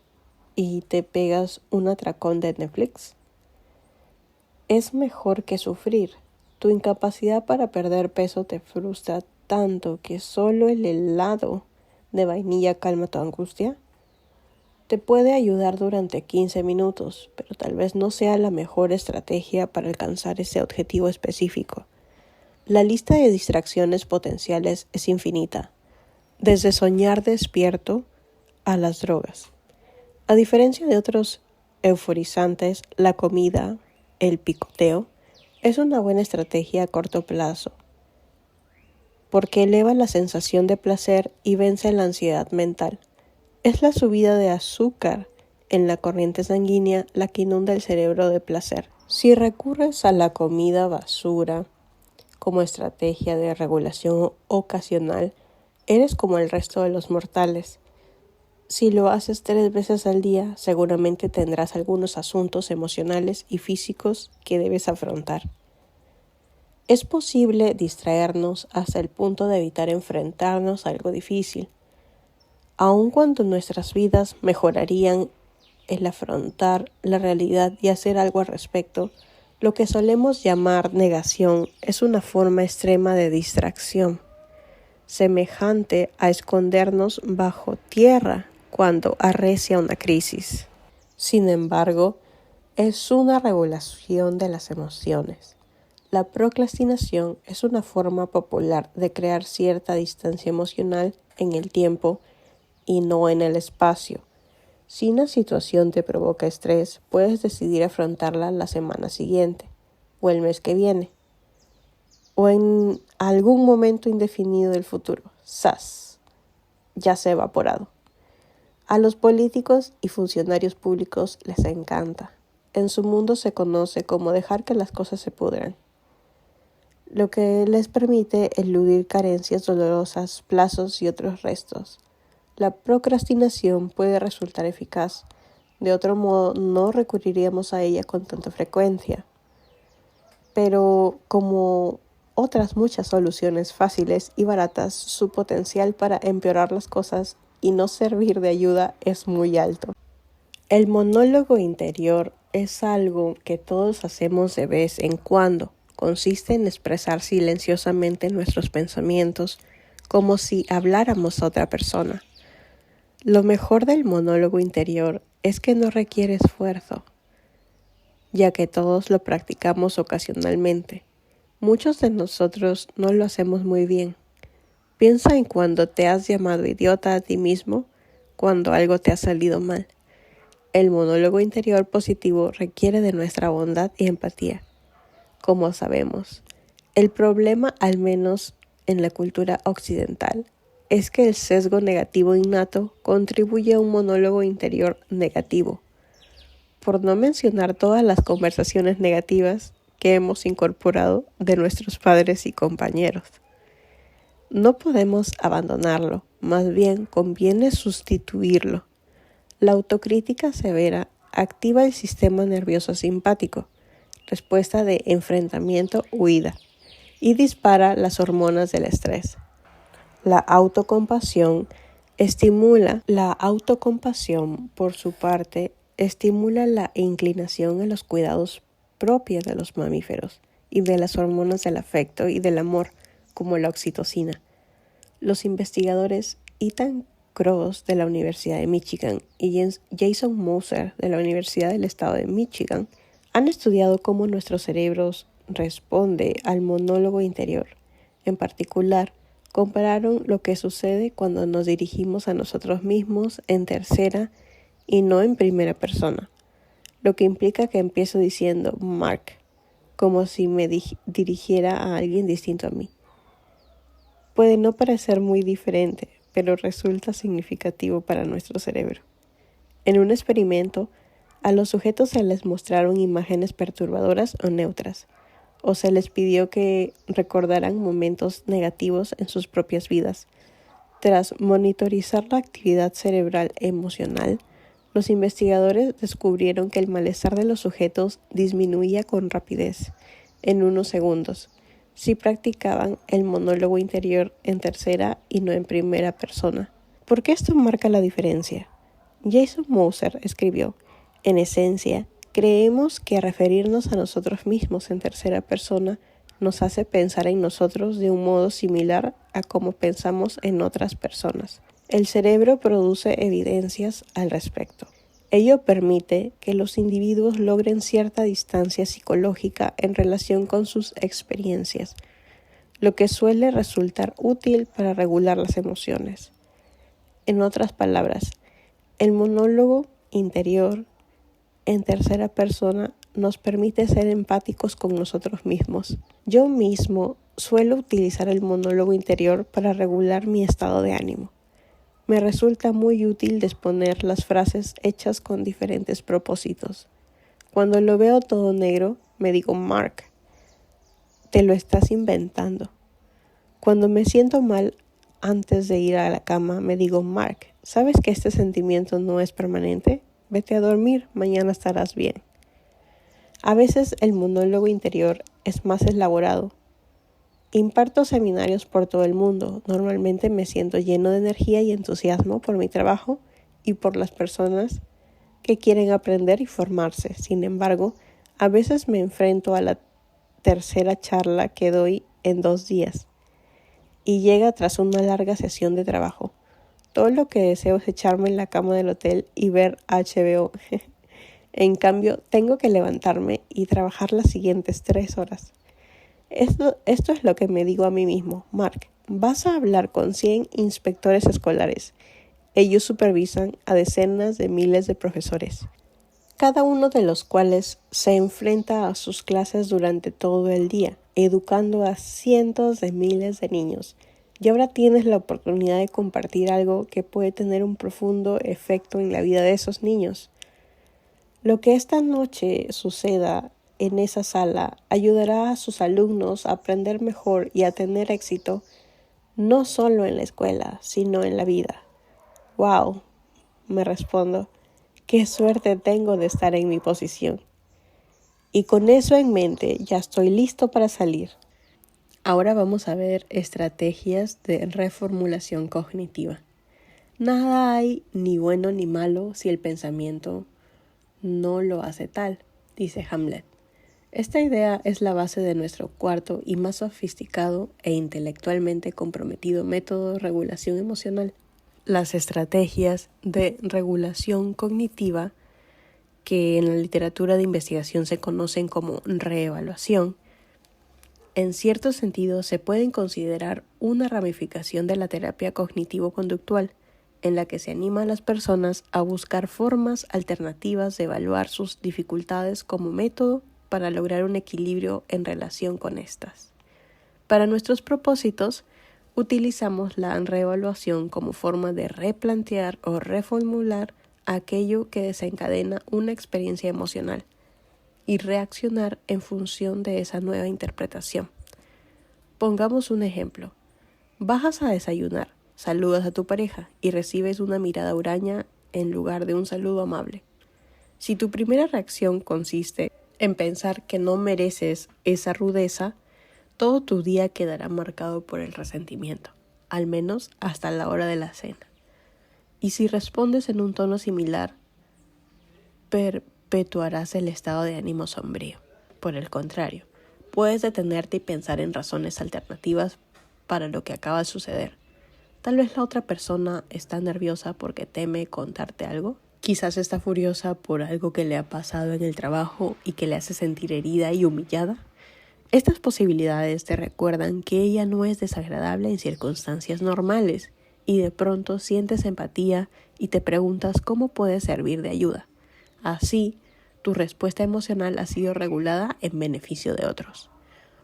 y te pegas un atracón de Netflix. Es mejor que sufrir. Tu incapacidad para perder peso te frustra tanto que solo el helado de vainilla calma tu angustia. Te puede ayudar durante 15 minutos, pero tal vez no sea la mejor estrategia para alcanzar ese objetivo específico. La lista de distracciones potenciales es infinita, desde soñar despierto a las drogas. A diferencia de otros euforizantes, la comida, el picoteo, es una buena estrategia a corto plazo, porque eleva la sensación de placer y vence la ansiedad mental. Es la subida de azúcar en la corriente sanguínea la que inunda el cerebro de placer. Si recurres a la comida basura como estrategia de regulación ocasional, eres como el resto de los mortales. Si lo haces 3 veces al día, seguramente tendrás algunos asuntos emocionales y físicos que debes afrontar. Es posible distraernos hasta el punto de evitar enfrentarnos a algo difícil. Aun cuando nuestras vidas mejorarían el afrontar la realidad y hacer algo al respecto, lo que solemos llamar negación es una forma extrema de distracción, semejante a escondernos bajo tierra cuando arrecia una crisis. Sin embargo, es una regulación de las emociones. La procrastinación es una forma popular de crear cierta distancia emocional en el tiempo y no en el espacio. Si una situación te provoca estrés, puedes decidir afrontarla la semana siguiente, o el mes que viene, o en algún momento indefinido del futuro. ¡Zas! Ya se ha evaporado. A los políticos y funcionarios públicos les encanta. En su mundo se conoce como dejar que las cosas se pudran, lo que les permite eludir carencias dolorosas, plazos y otros restos. La procrastinación puede resultar eficaz. De otro modo, no recurriríamos a ella con tanta frecuencia. Pero como otras muchas soluciones fáciles y baratas, su potencial para empeorar las cosas y no servir de ayuda es muy alto. El monólogo interior es algo que todos hacemos de vez en cuando. Consiste en expresar silenciosamente nuestros pensamientos como si habláramos a otra persona. Lo mejor del monólogo interior es que no requiere esfuerzo, ya que todos lo practicamos ocasionalmente. Muchos de nosotros no lo hacemos muy bien. Piensa en cuando te has llamado idiota a ti mismo cuando algo te ha salido mal. El monólogo interior positivo requiere de nuestra bondad y empatía. Como sabemos, el problema, al menos en la cultura occidental, es que el sesgo negativo innato contribuye a un monólogo interior negativo, por no mencionar todas las conversaciones negativas que hemos incorporado de nuestros padres y compañeros. No podemos abandonarlo, más bien conviene sustituirlo. La autocrítica severa activa el sistema nervioso simpático, respuesta de enfrentamiento-huida, y dispara las hormonas del estrés. La autocompasión, por su parte, estimula la inclinación a los cuidados propios de los mamíferos y de las hormonas del afecto y del amor, como la oxitocina. Los investigadores Ethan Kross de la Universidad de Michigan y Jason Moser de la Universidad del Estado de Michigan han estudiado cómo nuestro cerebro responde al monólogo interior. En particular, compararon lo que sucede cuando nos dirigimos a nosotros mismos en tercera y no en primera persona, lo que implica que empiezo diciendo Mark, como si me dirigiera a alguien distinto a mí. Puede no parecer muy diferente, pero resulta significativo para nuestro cerebro. En un experimento, a los sujetos se les mostraron imágenes perturbadoras o neutras, o se les pidió que recordaran momentos negativos en sus propias vidas. Tras monitorizar la actividad cerebral emocional, los investigadores descubrieron que el malestar de los sujetos disminuía con rapidez, en unos segundos, si practicaban el monólogo interior en tercera y no en primera persona. ¿Por qué esto marca la diferencia? Jason Moser escribió: en esencia, creemos que referirnos a nosotros mismos en tercera persona nos hace pensar en nosotros de un modo similar a cómo pensamos en otras personas. El cerebro produce evidencias al respecto. Ello permite que los individuos logren cierta distancia psicológica en relación con sus experiencias, lo que suele resultar útil para regular las emociones. En otras palabras, el monólogo interior en tercera persona nos permite ser empáticos con nosotros mismos. Yo mismo suelo utilizar el monólogo interior para regular mi estado de ánimo. Me resulta muy útil disponer las frases hechas con diferentes propósitos. Cuando lo veo todo negro, me digo Mark, te lo estás inventando. Cuando me siento mal antes de ir a la cama, me digo Mark, ¿sabes que este sentimiento no es permanente? Vete a dormir, mañana estarás bien. A veces el monólogo interior es más elaborado. Imparto seminarios por todo el mundo. Normalmente me siento lleno de energía y entusiasmo por mi trabajo y por las personas que quieren aprender y formarse. Sin embargo, a veces me enfrento a la tercera charla que doy en 2 días y llega tras una larga sesión de trabajo. Todo lo que deseo es echarme en la cama del hotel y ver HBO. En cambio, tengo que levantarme y trabajar las siguientes 3 horas. Esto es lo que me digo a mí mismo. Mark, vas a hablar con 100 inspectores escolares. Ellos supervisan a decenas de miles de profesores, cada uno de los cuales se enfrenta a sus clases durante todo el día, educando a cientos de miles de niños. Y ahora tienes la oportunidad de compartir algo que puede tener un profundo efecto en la vida de esos niños. Lo que esta noche suceda en esa sala ayudará a sus alumnos a aprender mejor y a tener éxito, no solo en la escuela, sino en la vida. ¡Wow!, me respondo, qué suerte tengo de estar en mi posición. Y con eso en mente ya estoy listo para salir. Ahora vamos a ver estrategias de reformulación cognitiva. Nada hay ni bueno ni malo si el pensamiento no lo hace tal, dice Hamlet. Esta idea es la base de nuestro cuarto y más sofisticado e intelectualmente comprometido método de regulación emocional. Las estrategias de regulación cognitiva, que en la literatura de investigación se conocen como reevaluación, en cierto sentido se pueden considerar una ramificación de la terapia cognitivo-conductual, en la que se anima a las personas a buscar formas alternativas de evaluar sus dificultades como método para lograr un equilibrio en relación con estas. Para nuestros propósitos, utilizamos la reevaluación como forma de replantear o reformular aquello que desencadena una experiencia emocional y reaccionar en función de esa nueva interpretación. Pongamos un ejemplo. Bajas a desayunar, saludas a tu pareja y recibes una mirada huraña en lugar de un saludo amable. Si tu primera reacción consiste en pensar que no mereces esa rudeza, todo tu día quedará marcado por el resentimiento, al menos hasta la hora de la cena. Y si respondes en un tono similar, perpetuarás el estado de ánimo sombrío. Por el contrario, puedes detenerte y pensar en razones alternativas para lo que acaba de suceder. Tal vez la otra persona está nerviosa porque teme contarte algo. Quizás está furiosa por algo que le ha pasado en el trabajo y que le hace sentir herida y humillada. Estas posibilidades te recuerdan que ella no es desagradable en circunstancias normales y de pronto sientes empatía y te preguntas cómo puedes servir de ayuda. Así, tu respuesta emocional ha sido regulada en beneficio de otros.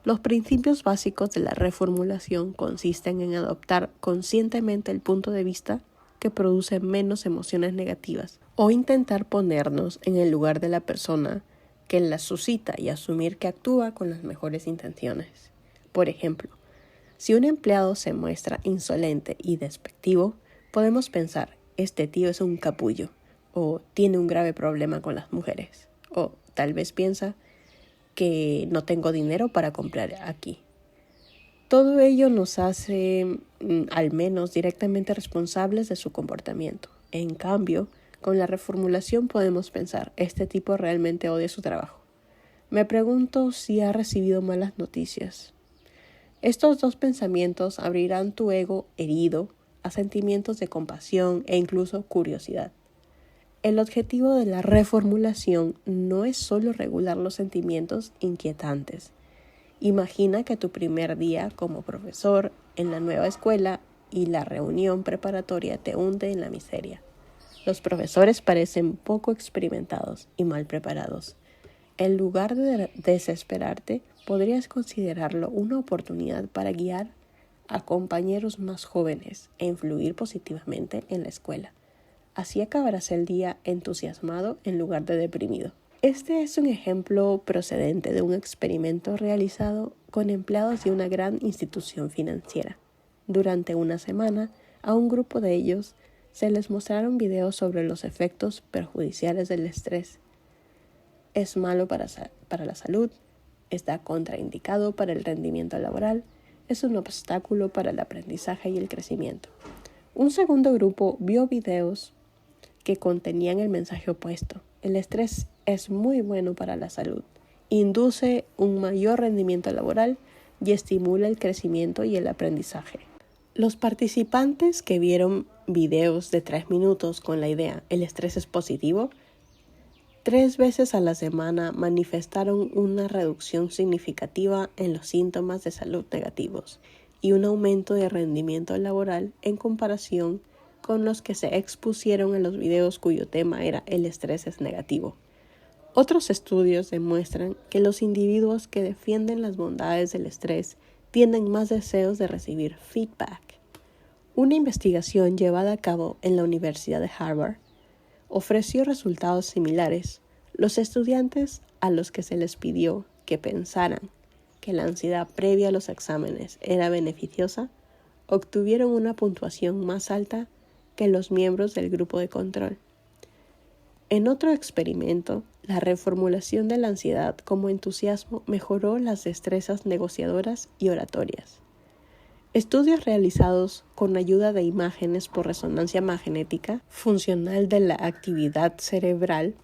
Los principios básicos de la reformulación consisten en adoptar conscientemente el punto de vista que produce menos emociones negativas o intentar ponernos en el lugar de la persona que las suscita y asumir que actúa con las mejores intenciones. Por ejemplo, si un empleado se muestra insolente y despectivo, podemos pensar, este tío es un capullo, o tiene un grave problema con las mujeres, o tal vez piensa que no tengo dinero para comprar aquí. Todo ello nos hace, al menos directamente responsables de su comportamiento. En cambio, con la reformulación podemos pensar, este tipo realmente odia su trabajo. Me pregunto si ha recibido malas noticias. Estos dos pensamientos abrirán tu ego herido a sentimientos de compasión e incluso curiosidad. El objetivo de la reformulación no es solo regular los sentimientos inquietantes. Imagina que tu primer día como profesor en la nueva escuela y la reunión preparatoria te hunde en la miseria. Los profesores parecen poco experimentados y mal preparados. En lugar de desesperarte, podrías considerarlo una oportunidad para guiar a compañeros más jóvenes e influir positivamente en la escuela. Así acabarás el día entusiasmado en lugar de deprimido. Este es un ejemplo procedente de un experimento realizado con empleados de una gran institución financiera. Durante una semana, a un grupo de ellos se les mostraron videos sobre los efectos perjudiciales del estrés. Es malo para la salud, está contraindicado para el rendimiento laboral, es un obstáculo para el aprendizaje y el crecimiento. Un segundo grupo vio videos que contenían el mensaje opuesto. El estrés es muy bueno para la salud, induce un mayor rendimiento laboral y estimula el crecimiento y el aprendizaje. Los participantes que vieron videos de 3 minutos con la idea «el estrés es positivo», 3 veces a la semana manifestaron una reducción significativa en los síntomas de salud negativos y un aumento de rendimiento laboral en comparación con los que se expusieron en los videos cuyo tema era «el estrés es negativo». Otros estudios demuestran que los individuos que defienden las bondades del estrés tienen más deseos de recibir feedback. Una investigación llevada a cabo en la Universidad de Harvard ofreció resultados similares. Los estudiantes a los que se les pidió que pensaran que la ansiedad previa a los exámenes era beneficiosa, obtuvieron una puntuación más alta que los miembros del grupo de control. En otro experimento, la reformulación de la ansiedad como entusiasmo mejoró las destrezas negociadoras y oratorias. Estudios realizados con ayuda de imágenes por resonancia magnética funcional de la actividad cerebral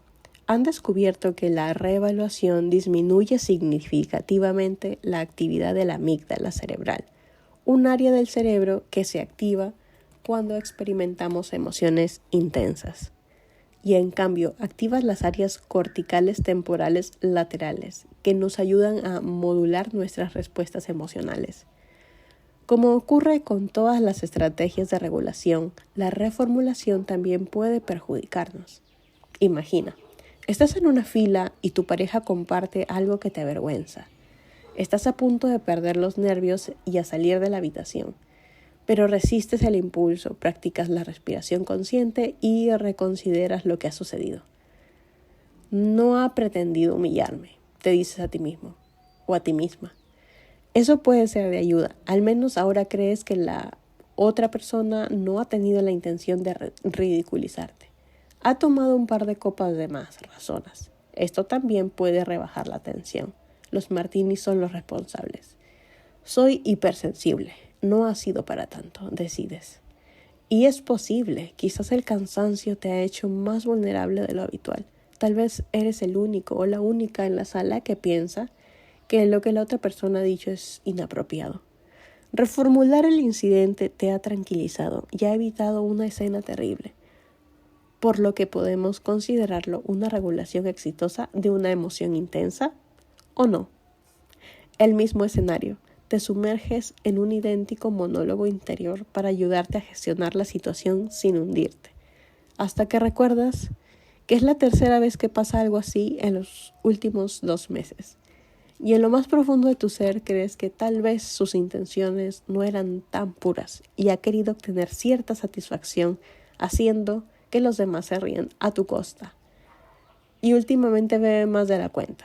han descubierto que la reevaluación disminuye significativamente la actividad de la amígdala cerebral, un área del cerebro que se activa cuando experimentamos emociones intensas. Y en cambio activa las áreas corticales temporales laterales, que nos ayudan a modular nuestras respuestas emocionales. Como ocurre con todas las estrategias de regulación, la reformulación también puede perjudicarnos. Imagina, estás en una fila y tu pareja comparte algo que te avergüenza. Estás a punto de perder los nervios y a salir de la habitación. Pero resistes el impulso, practicas la respiración consciente y reconsideras lo que ha sucedido. No ha pretendido humillarme, te dices a ti mismo o a ti misma. Eso puede ser de ayuda. Al menos ahora crees que la otra persona no ha tenido la intención de ridiculizarte. Ha tomado un par de copas de más, razonas. Esto también puede rebajar la tensión. Los martinis son los responsables. Soy hipersensible. No ha sido para tanto, decides. Y es posible, quizás el cansancio te ha hecho más vulnerable de lo habitual. Tal vez eres el único o la única en la sala que piensa que lo que la otra persona ha dicho es inapropiado. Reformular el incidente te ha tranquilizado y ha evitado una escena terrible, por lo que podemos considerarlo una regulación exitosa de una emoción intensa o no. El mismo escenario. Te sumerges en un idéntico monólogo interior para ayudarte a gestionar la situación sin hundirte, hasta que recuerdas que es la tercera vez que pasa algo así en los últimos 2 meses. Y en lo más profundo de tu ser crees que tal vez sus intenciones no eran tan puras y ha querido obtener cierta satisfacción haciendo que los demás se ríen a tu costa. Y últimamente bebe más de la cuenta.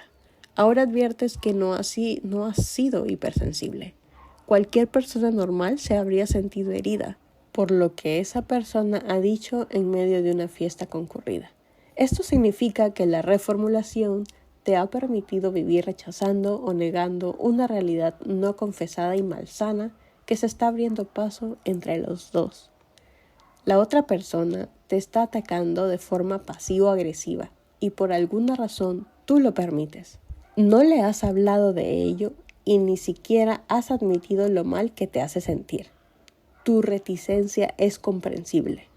Ahora adviertes que no has sido hipersensible. Cualquier persona normal se habría sentido herida por lo que esa persona ha dicho en medio de una fiesta concurrida. Esto significa que la reformulación te ha permitido vivir rechazando o negando una realidad no confesada y malsana que se está abriendo paso entre los dos. La otra persona te está atacando de forma pasivo-agresiva y por alguna razón tú lo permites. No le has hablado de ello y ni siquiera has admitido lo mal que te hace sentir. Tu reticencia es comprensible.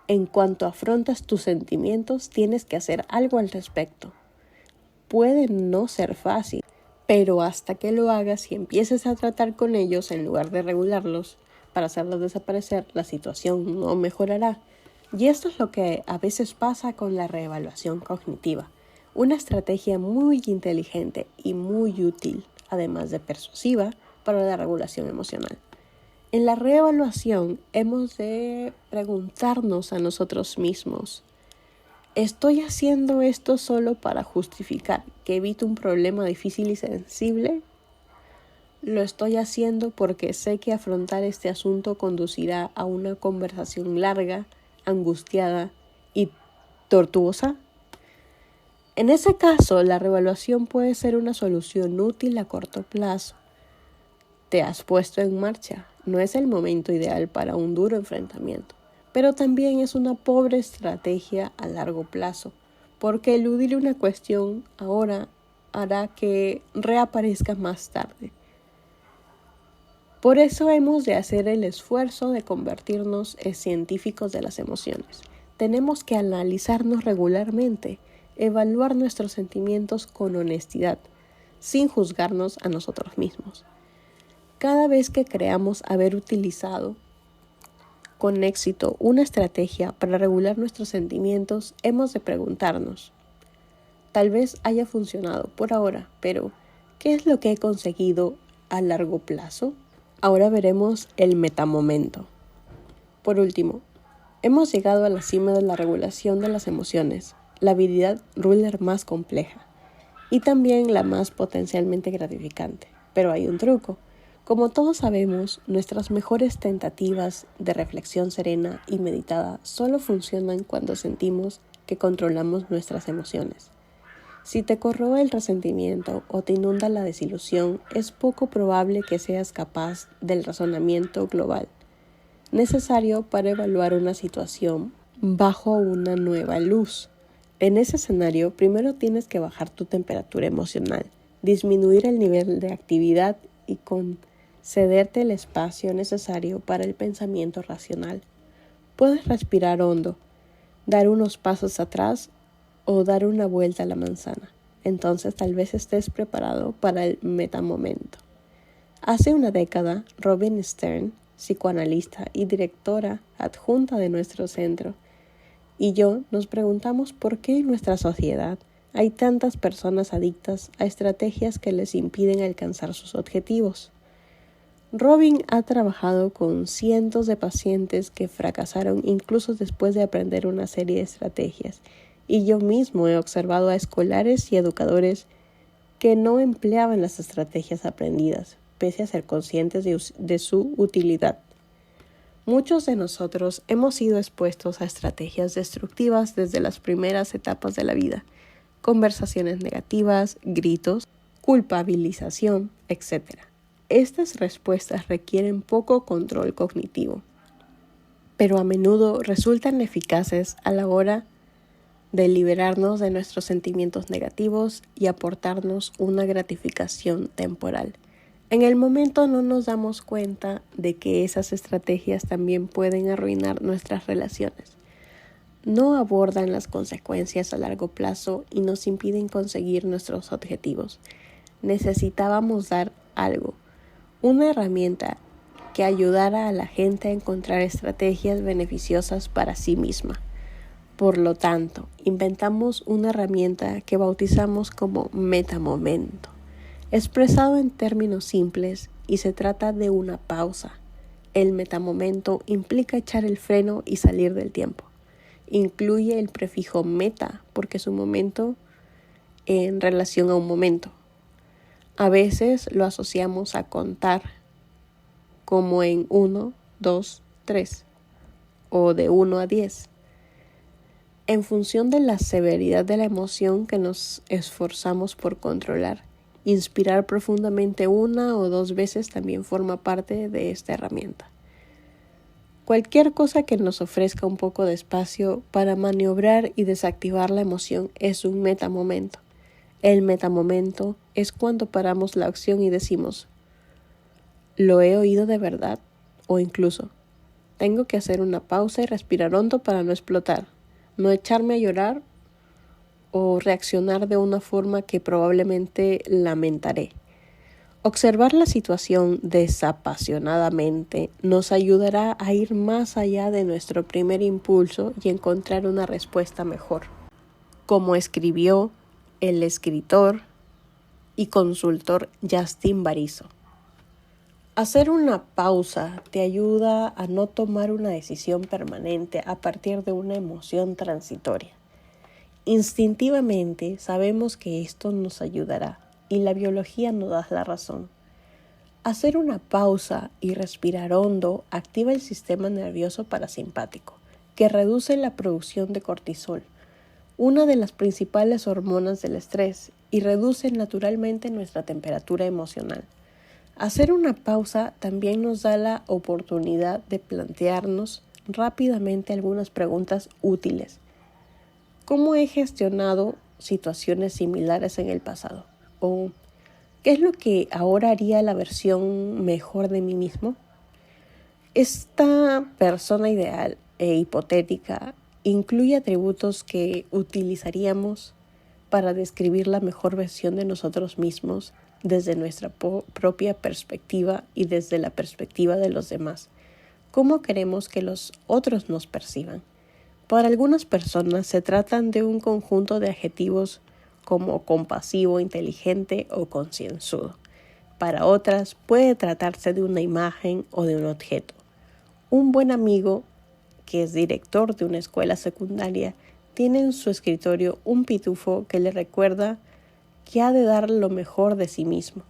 En cuanto afrontas tus sentimientos, tienes que hacer algo al respecto. Puede no ser fácil, pero hasta que lo hagas y empieces a tratar con ellos en lugar de regularlos para hacerlos desaparecer, la situación no mejorará. Y esto es lo que a veces pasa con la reevaluación cognitiva. Una estrategia muy inteligente y muy útil, además de persuasiva, para la regulación emocional. En la reevaluación hemos de preguntarnos a nosotros mismos: ¿estoy haciendo esto solo para justificar que evito un problema difícil y sensible? ¿Lo estoy haciendo porque sé que afrontar este asunto conducirá a una conversación larga, angustiada y tortuosa? En ese caso, la reevaluación puede ser una solución útil a corto plazo. Te has puesto en marcha. No es el momento ideal para un duro enfrentamiento, pero también es una pobre estrategia a largo plazo, porque eludir una cuestión ahora hará que reaparezca más tarde. Por eso hemos de hacer el esfuerzo de convertirnos en científicos de las emociones. Tenemos que analizarnos regularmente, evaluar nuestros sentimientos con honestidad, sin juzgarnos a nosotros mismos. Cada vez que creamos haber utilizado con éxito una estrategia para regular nuestros sentimientos, hemos de preguntarnos: tal vez haya funcionado por ahora, pero ¿qué es lo que he conseguido a largo plazo? Ahora veremos el metamomento. Por último, hemos llegado a la cima de la regulación de las emociones, la habilidad ruler más compleja y también la más potencialmente gratificante. Pero hay un truco. Como todos sabemos, nuestras mejores tentativas de reflexión serena y meditada solo funcionan cuando sentimos que controlamos nuestras emociones. Si te corroe el resentimiento o te inunda la desilusión, es poco probable que seas capaz del razonamiento global necesario para evaluar una situación bajo una nueva luz. En ese escenario, primero tienes que bajar tu temperatura emocional, disminuir el nivel de actividad y concederte el espacio necesario para el pensamiento racional. Puedes respirar hondo, dar unos pasos atrás o dar una vuelta a la manzana. Entonces tal vez estés preparado para el metamomento. Hace una década, Robin Stern, psicoanalista y directora adjunta de nuestro centro, y yo nos preguntamos por qué en nuestra sociedad hay tantas personas adictas a estrategias que les impiden alcanzar sus objetivos. Robin ha trabajado con cientos de pacientes que fracasaron incluso después de aprender una serie de estrategias, y yo mismo he observado a escolares y educadores que no empleaban las estrategias aprendidas, pese a ser conscientes de su utilidad. Muchos de nosotros hemos sido expuestos a estrategias destructivas desde las primeras etapas de la vida. Conversaciones negativas, gritos, culpabilización, etc. Estas respuestas requieren poco control cognitivo, pero a menudo resultan eficaces a la hora de liberarnos de nuestros sentimientos negativos y aportarnos una gratificación temporal. En el momento no nos damos cuenta de que esas estrategias también pueden arruinar nuestras relaciones. No abordan las consecuencias a largo plazo y nos impiden conseguir nuestros objetivos. Necesitábamos dar algo, una herramienta que ayudara a la gente a encontrar estrategias beneficiosas para sí misma. Por lo tanto, inventamos una herramienta que bautizamos como metamomento, expresado en términos simples, y se trata de una pausa. El metamomento implica echar el freno y salir del tiempo. Incluye el prefijo meta porque es un momento en relación a un momento. A veces lo asociamos a contar, como en 1, 2, 3 o de 1 a 10. En función de la severidad de la emoción que nos esforzamos por controlar, inspirar profundamente 1 o 2 veces también forma parte de esta herramienta. Cualquier cosa que nos ofrezca un poco de espacio para maniobrar y desactivar la emoción es un metamomento. El metamomento es cuando paramos la acción y decimos, ¿lo he oído de verdad? O incluso, tengo que hacer una pausa y respirar hondo para no explotar. No echarme a llorar o reaccionar de una forma que probablemente lamentaré. Observar la situación desapasionadamente nos ayudará a ir más allá de nuestro primer impulso y encontrar una respuesta mejor. Como escribió el escritor y consultor Justin Bariso, hacer una pausa te ayuda a no tomar una decisión permanente a partir de una emoción transitoria. Instintivamente sabemos que esto nos ayudará y la biología nos da la razón. Hacer una pausa y respirar hondo activa el sistema nervioso parasimpático, que reduce la producción de cortisol, una de las principales hormonas del estrés, y reduce naturalmente nuestra temperatura emocional. Hacer una pausa también nos da la oportunidad de plantearnos rápidamente algunas preguntas útiles. ¿Cómo he gestionado situaciones similares en el pasado? ¿O qué es lo que ahora haría la versión mejor de mí mismo? Esta persona ideal e hipotética incluye atributos que utilizaríamos para describir la mejor versión de nosotros mismos desde nuestra propia perspectiva y desde la perspectiva de los demás. ¿Cómo queremos que los otros nos perciban? Para algunas personas se tratan de un conjunto de adjetivos como compasivo, inteligente o concienzudo. Para otras puede tratarse de una imagen o de un objeto. Un buen amigo, que es director de una escuela secundaria, tiene en su escritorio un pitufo que le recuerda que ha de dar lo mejor de sí mismo.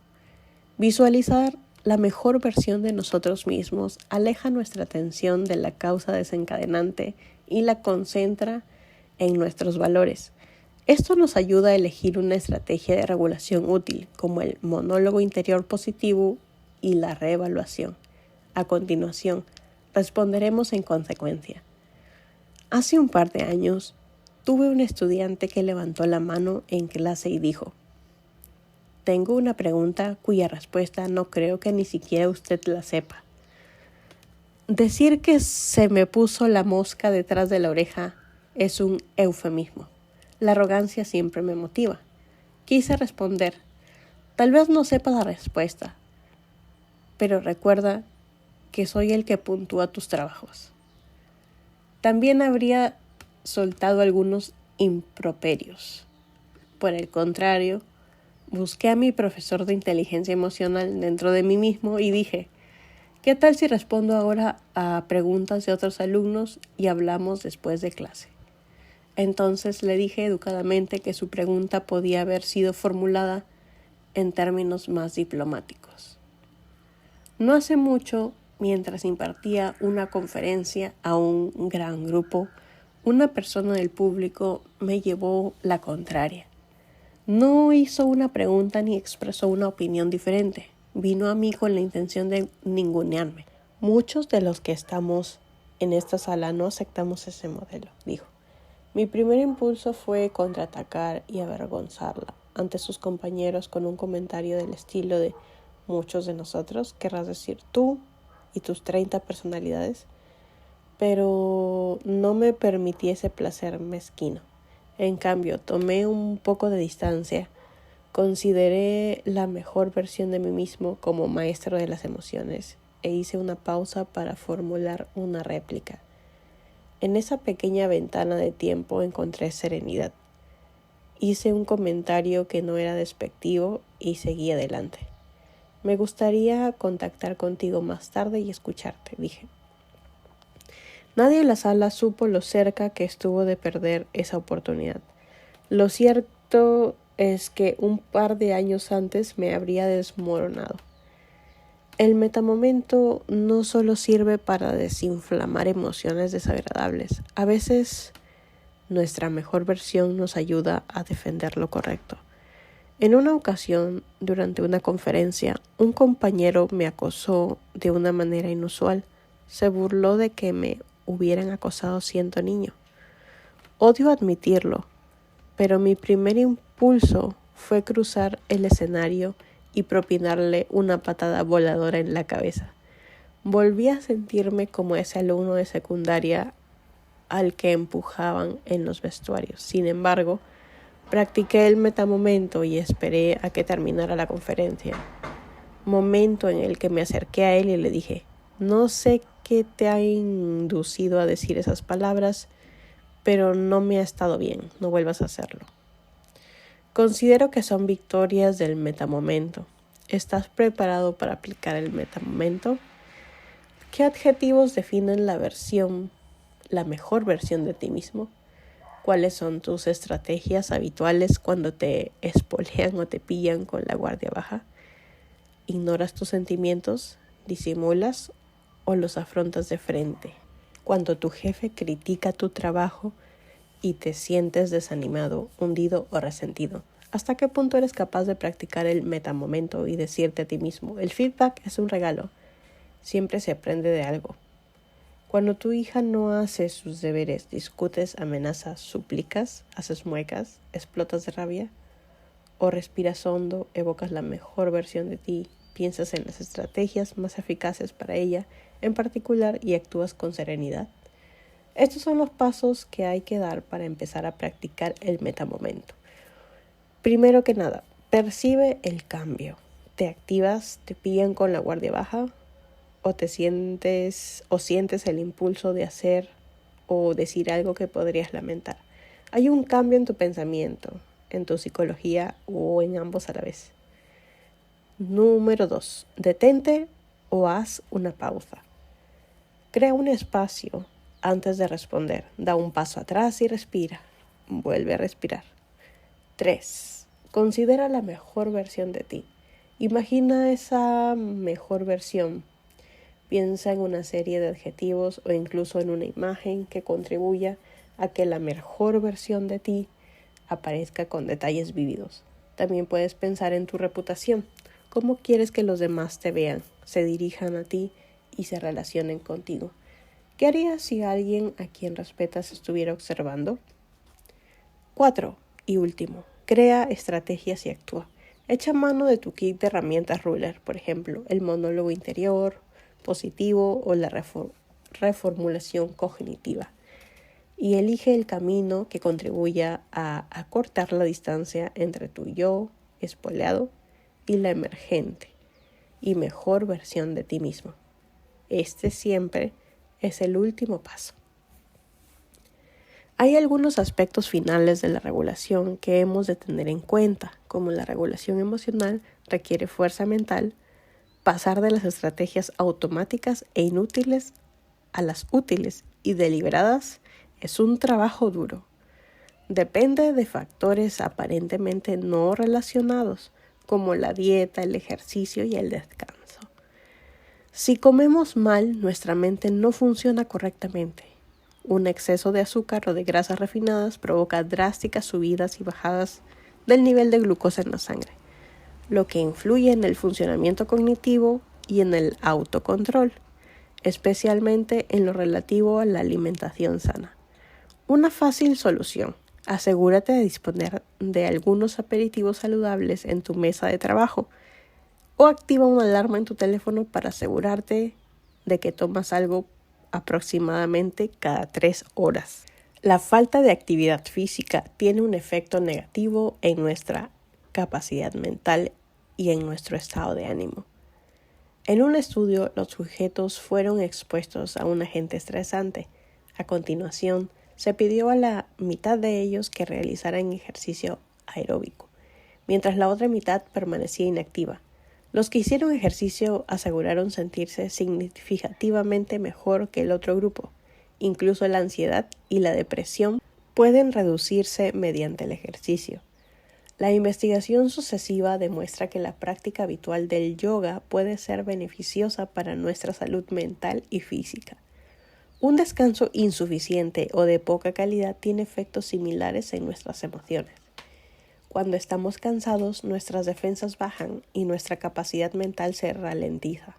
Visualizar la mejor versión de nosotros mismos aleja nuestra atención de la causa desencadenante y la concentra en nuestros valores. Esto nos ayuda a elegir una estrategia de regulación útil, como el monólogo interior positivo y la reevaluación. A continuación, responderemos en consecuencia. Hace un par de años, tuve un estudiante que levantó la mano en clase y dijo: tengo una pregunta cuya respuesta no creo que ni siquiera usted la sepa. Decir que se me puso la mosca detrás de la oreja es un eufemismo. La arrogancia siempre me motiva. Quise responder: tal vez no sepa la respuesta, pero recuerda que soy el que puntúa tus trabajos. También habría soltado algunos improperios. Por el contrario, busqué a mi profesor de inteligencia emocional dentro de mí mismo y dije: ¿qué tal si respondo ahora a preguntas de otros alumnos y hablamos después de clase? Entonces le dije educadamente que su pregunta podía haber sido formulada en términos más diplomáticos. No hace mucho, mientras impartía una conferencia a un gran grupo, una persona del público me llevó la contraria. No hizo una pregunta ni expresó una opinión diferente. Vino a mí con la intención de ningunearme. Muchos de los que estamos en esta sala no aceptamos ese modelo, dijo. Mi primer impulso fue contraatacar y avergonzarla ante sus compañeros con un comentario del estilo de: muchos de nosotros, querrás decir tú y tus 30 personalidades, pero no me permití ese placer mezquino. En cambio, tomé un poco de distancia. Consideré la mejor versión de mí mismo como maestro de las emociones e hice una pausa para formular una réplica. En esa pequeña ventana de tiempo encontré serenidad. Hice un comentario que no era despectivo y seguí adelante. Me gustaría contactar contigo más tarde y escucharte, dije. Nadie en la sala supo lo cerca que estuvo de perder esa oportunidad. Lo cierto es que un par de años antes me habría desmoronado. El metamomento no solo sirve para desinflamar emociones desagradables. A veces nuestra mejor versión nos ayuda a defender lo correcto. En una ocasión, durante una conferencia, un compañero me acosó de una manera inusual. Se burló de que me hubieran acosado siendo niño. Odio admitirlo, pero mi primer impulso fue cruzar el escenario y propinarle una patada voladora en la cabeza. Volví a sentirme como ese alumno de secundaria al que empujaban en los vestuarios. Sin embargo, practiqué el metamomento y esperé a que terminara la conferencia. Momento en el que me acerqué a él y le dije: no sé qué te ha inducido a decir esas palabras, pero no me ha estado bien, no vuelvas a hacerlo. Considero que son victorias del metamomento. ¿Estás preparado para aplicar el metamomento? ¿Qué adjetivos definen la mejor versión de ti mismo? ¿Cuáles son tus estrategias habituales cuando te espolean o te pillan con la guardia baja? ¿Ignoras tus sentimientos? ¿Disimulas o los afrontas de frente? Cuando tu jefe critica tu trabajo y te sientes desanimado, hundido o resentido, ¿hasta qué punto eres capaz de practicar el metamomento y decirte a ti mismo: el feedback es un regalo, siempre se aprende de algo? Cuando tu hija no hace sus deberes, discutes, amenazas, suplicas, haces muecas, explotas de rabia, o respiras hondo, evocas la mejor versión de ti, piensas en las estrategias más eficaces para ella en particular y actúas con serenidad. Estos son los pasos que hay que dar para empezar a practicar el metamomento. Primero que nada, percibe el cambio. ¿Te activas, te pillan con la guardia baja? ¿O sientes el impulso de hacer o decir algo que podrías lamentar? Hay un cambio en tu pensamiento, en tu psicología o en ambos a la vez. Número 2. Detente o haz una pausa. Crea un espacio antes de responder. Da un paso atrás y respira. Vuelve a respirar. 3. Considera la mejor versión de ti. Imagina esa mejor versión. Piensa en una serie de adjetivos o incluso en una imagen que contribuya a que la mejor versión de ti aparezca con detalles vívidos. También puedes pensar en tu reputación. ¿Cómo quieres que los demás te vean, se dirijan a ti y se relacionen contigo? ¿Qué harías si alguien a quien respetas estuviera observando? 4. Y último, crea estrategias y actúa. Echa mano de tu kit de herramientas Ruler, por ejemplo, el monólogo interior, positivo o la reformulación cognitiva. Y elige el camino que contribuya a acortar la distancia entre tu yo espoleado y la emergente y mejor versión de ti mismo. Este siempre es el último paso. Hay algunos aspectos finales de la regulación que hemos de tener en cuenta, como la regulación emocional requiere fuerza mental. Pasar de las estrategias automáticas e inútiles a las útiles y deliberadas es un trabajo duro. Depende de factores aparentemente no relacionados, como la dieta, el ejercicio y el descanso. Si comemos mal, nuestra mente no funciona correctamente. Un exceso de azúcar o de grasas refinadas provoca drásticas subidas y bajadas del nivel de glucosa en la sangre, lo que influye en el funcionamiento cognitivo y en el autocontrol, especialmente en lo relativo a la alimentación sana. Una fácil solución: asegúrate de disponer de algunos aperitivos saludables en tu mesa de trabajo o activa una alarma en tu teléfono para asegurarte de que tomas algo aproximadamente cada 3 horas. La falta de actividad física tiene un efecto negativo en nuestra capacidad mental y en nuestro estado de ánimo. En un estudio, los sujetos fueron expuestos a un agente estresante. A continuación, se pidió a la mitad de ellos que realizaran ejercicio aeróbico, mientras la otra mitad permanecía inactiva. Los que hicieron ejercicio aseguraron sentirse significativamente mejor que el otro grupo. Incluso la ansiedad y la depresión pueden reducirse mediante el ejercicio. La investigación sucesiva demuestra que la práctica habitual del yoga puede ser beneficiosa para nuestra salud mental y física. Un descanso insuficiente o de poca calidad tiene efectos similares en nuestras emociones. Cuando estamos cansados, nuestras defensas bajan y nuestra capacidad mental se ralentiza.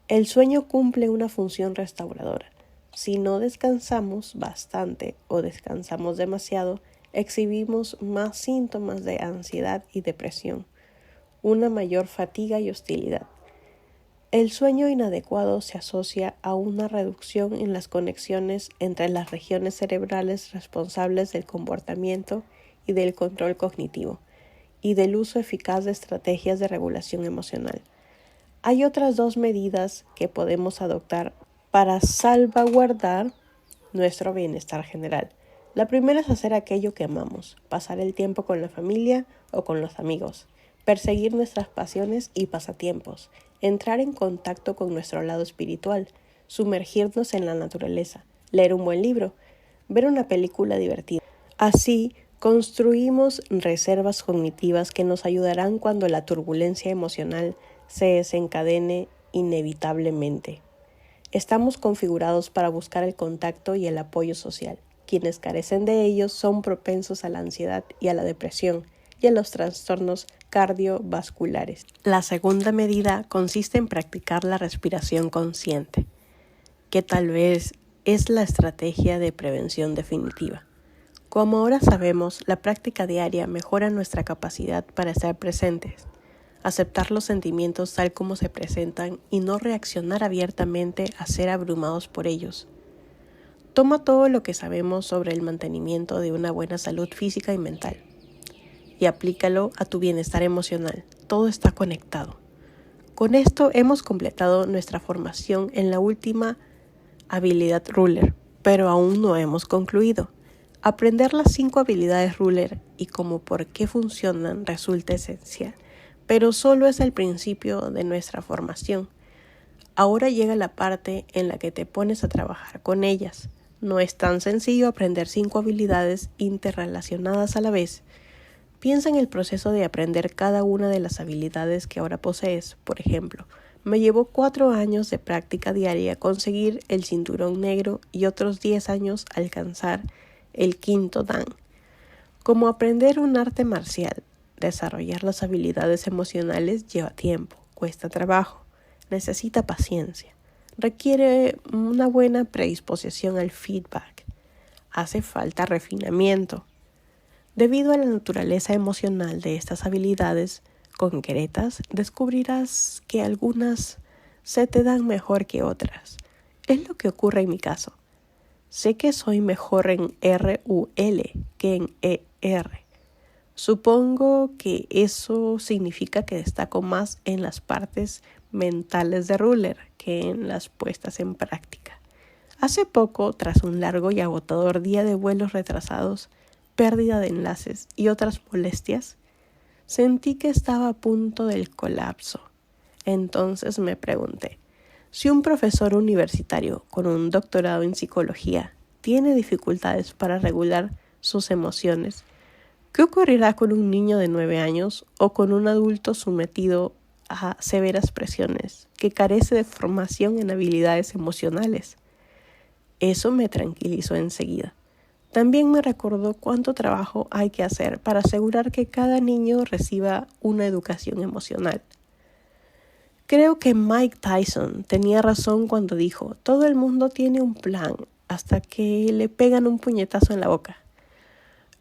El sueño cumple una función restauradora. Si no descansamos bastante o descansamos demasiado, exhibimos más síntomas de ansiedad y depresión, una mayor fatiga y hostilidad. El sueño inadecuado se asocia a una reducción en las conexiones entre las regiones cerebrales responsables del comportamiento y del control cognitivo, y del uso eficaz de estrategias de regulación emocional. Hay otras 2 medidas que podemos adoptar para salvaguardar nuestro bienestar general. La primera es hacer aquello que amamos, pasar el tiempo con la familia o con los amigos, perseguir nuestras pasiones y pasatiempos, entrar en contacto con nuestro lado espiritual, sumergirnos en la naturaleza, leer un buen libro, ver una película divertida. Así, construimos reservas cognitivas que nos ayudarán cuando la turbulencia emocional se desencadene inevitablemente. Estamos configurados para buscar el contacto y el apoyo social. Quienes carecen de ellos son propensos a la ansiedad y a la depresión y a los trastornos cardiovasculares. La segunda medida consiste en practicar la respiración consciente, que tal vez es la estrategia de prevención definitiva. Como ahora sabemos, la práctica diaria mejora nuestra capacidad para estar presentes, aceptar los sentimientos tal como se presentan y no reaccionar abiertamente a ser abrumados por ellos. Toma todo lo que sabemos sobre el mantenimiento de una buena salud física y mental y aplícalo a tu bienestar emocional. Todo está conectado. Con esto hemos completado nuestra formación en la última habilidad Ruler, pero aún no hemos concluido. Aprender las 5 habilidades Ruler y cómo por qué funcionan resulta esencial, pero solo es el principio de nuestra formación. Ahora llega la parte en la que te pones a trabajar con ellas. No es tan sencillo aprender 5 habilidades interrelacionadas a la vez. Piensa en el proceso de aprender cada una de las habilidades que ahora posees. Por ejemplo, me llevó 4 años de práctica diaria conseguir el cinturón negro y otros 10 años alcanzar el 5º Dan. Como aprender un arte marcial, desarrollar las habilidades emocionales lleva tiempo, cuesta trabajo, necesita paciencia, requiere una buena predisposición al feedback, hace falta refinamiento. Debido a la naturaleza emocional de estas habilidades concretas, descubrirás que algunas se te dan mejor que otras. Es lo que ocurre en mi caso. Sé que soy mejor en RUL que en ER. Supongo que eso significa que destaco más en las partes mentales de Ruler que en las puestas en práctica. Hace poco, tras un largo y agotador día de vuelos retrasados, pérdida de enlaces y otras molestias, sentí que estaba a punto del colapso. Entonces me pregunté, si un profesor universitario con un doctorado en psicología tiene dificultades para regular sus emociones, ¿qué ocurrirá con un niño de 9 años o con un adulto sometido a severas presiones, que carece de formación en habilidades emocionales. Eso me tranquilizó enseguida. También me recordó cuánto trabajo hay que hacer para asegurar que cada niño reciba una educación emocional. Creo que Mike Tyson tenía razón cuando dijo, todo el mundo tiene un plan hasta que le pegan un puñetazo en la boca.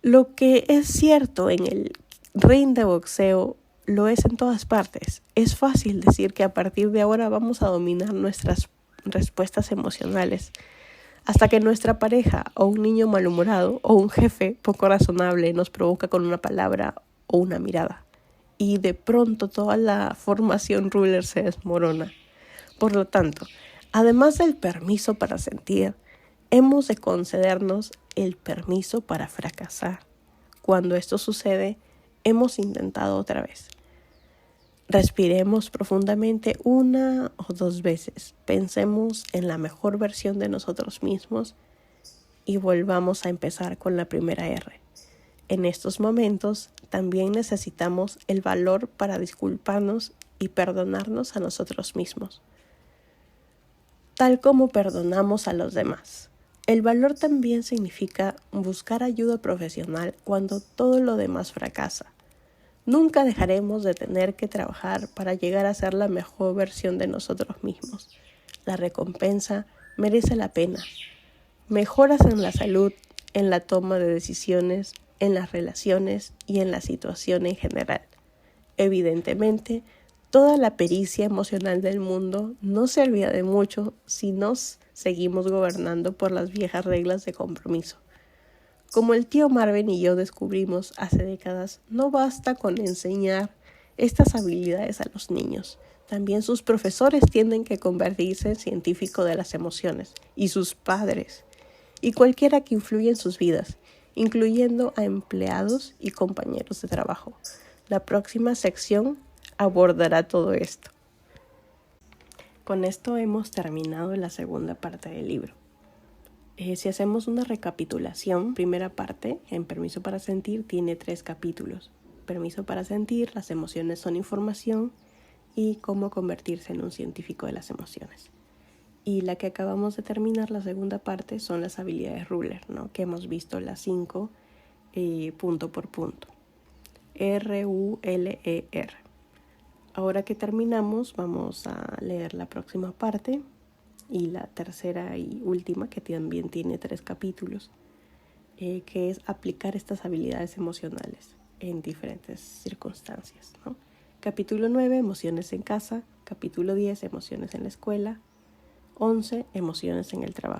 Lo que es cierto en el ring de boxeo lo es en todas partes. Es fácil decir que a partir de ahora vamos a dominar nuestras respuestas emocionales, hasta que nuestra pareja o un niño malhumorado o un jefe poco razonable nos provoca con una palabra o una mirada. Y de pronto toda la formación ruler se desmorona. Por lo tanto, además del permiso para sentir, hemos de concedernos el permiso para fracasar. Cuando esto sucede, hemos intentado otra vez. Respiremos profundamente 1 o 2 veces, pensemos en la mejor versión de nosotros mismos y volvamos a empezar con la primera R. En estos momentos también necesitamos el valor para disculparnos y perdonarnos a nosotros mismos, tal como perdonamos a los demás. El valor también significa buscar ayuda profesional cuando todo lo demás fracasa. Nunca dejaremos de tener que trabajar para llegar a ser la mejor versión de nosotros mismos. La recompensa merece la pena. Mejoras en la salud, en la toma de decisiones, en las relaciones y en la situación en general. Evidentemente, toda la pericia emocional del mundo no servirá de mucho si nos seguimos gobernando por las viejas reglas de compromiso. Como el tío Marvin y yo descubrimos hace décadas, no basta con enseñar estas habilidades a los niños. También sus profesores tienen que convertirse en científicos de las emociones, y sus padres, y cualquiera que influya en sus vidas, incluyendo a empleados y compañeros de trabajo. La próxima sección abordará todo esto. Con esto hemos terminado la segunda parte del libro. Si hacemos una recapitulación, primera parte, en Permiso para Sentir, tiene 3 capítulos. Permiso para sentir, las emociones son información y cómo convertirse en un científico de las emociones. Y la que acabamos de terminar, la segunda parte, son las habilidades ruler, ¿no? Que hemos visto las 5 punto por punto. R-U-L-E-R. Ahora que terminamos, vamos a leer la próxima parte. Y la tercera y última, que también tiene 3 capítulos, que es aplicar estas habilidades emocionales en diferentes circunstancias, ¿no? Capítulo 9, emociones en casa. Capítulo 10, emociones en la escuela. 11, emociones en el trabajo.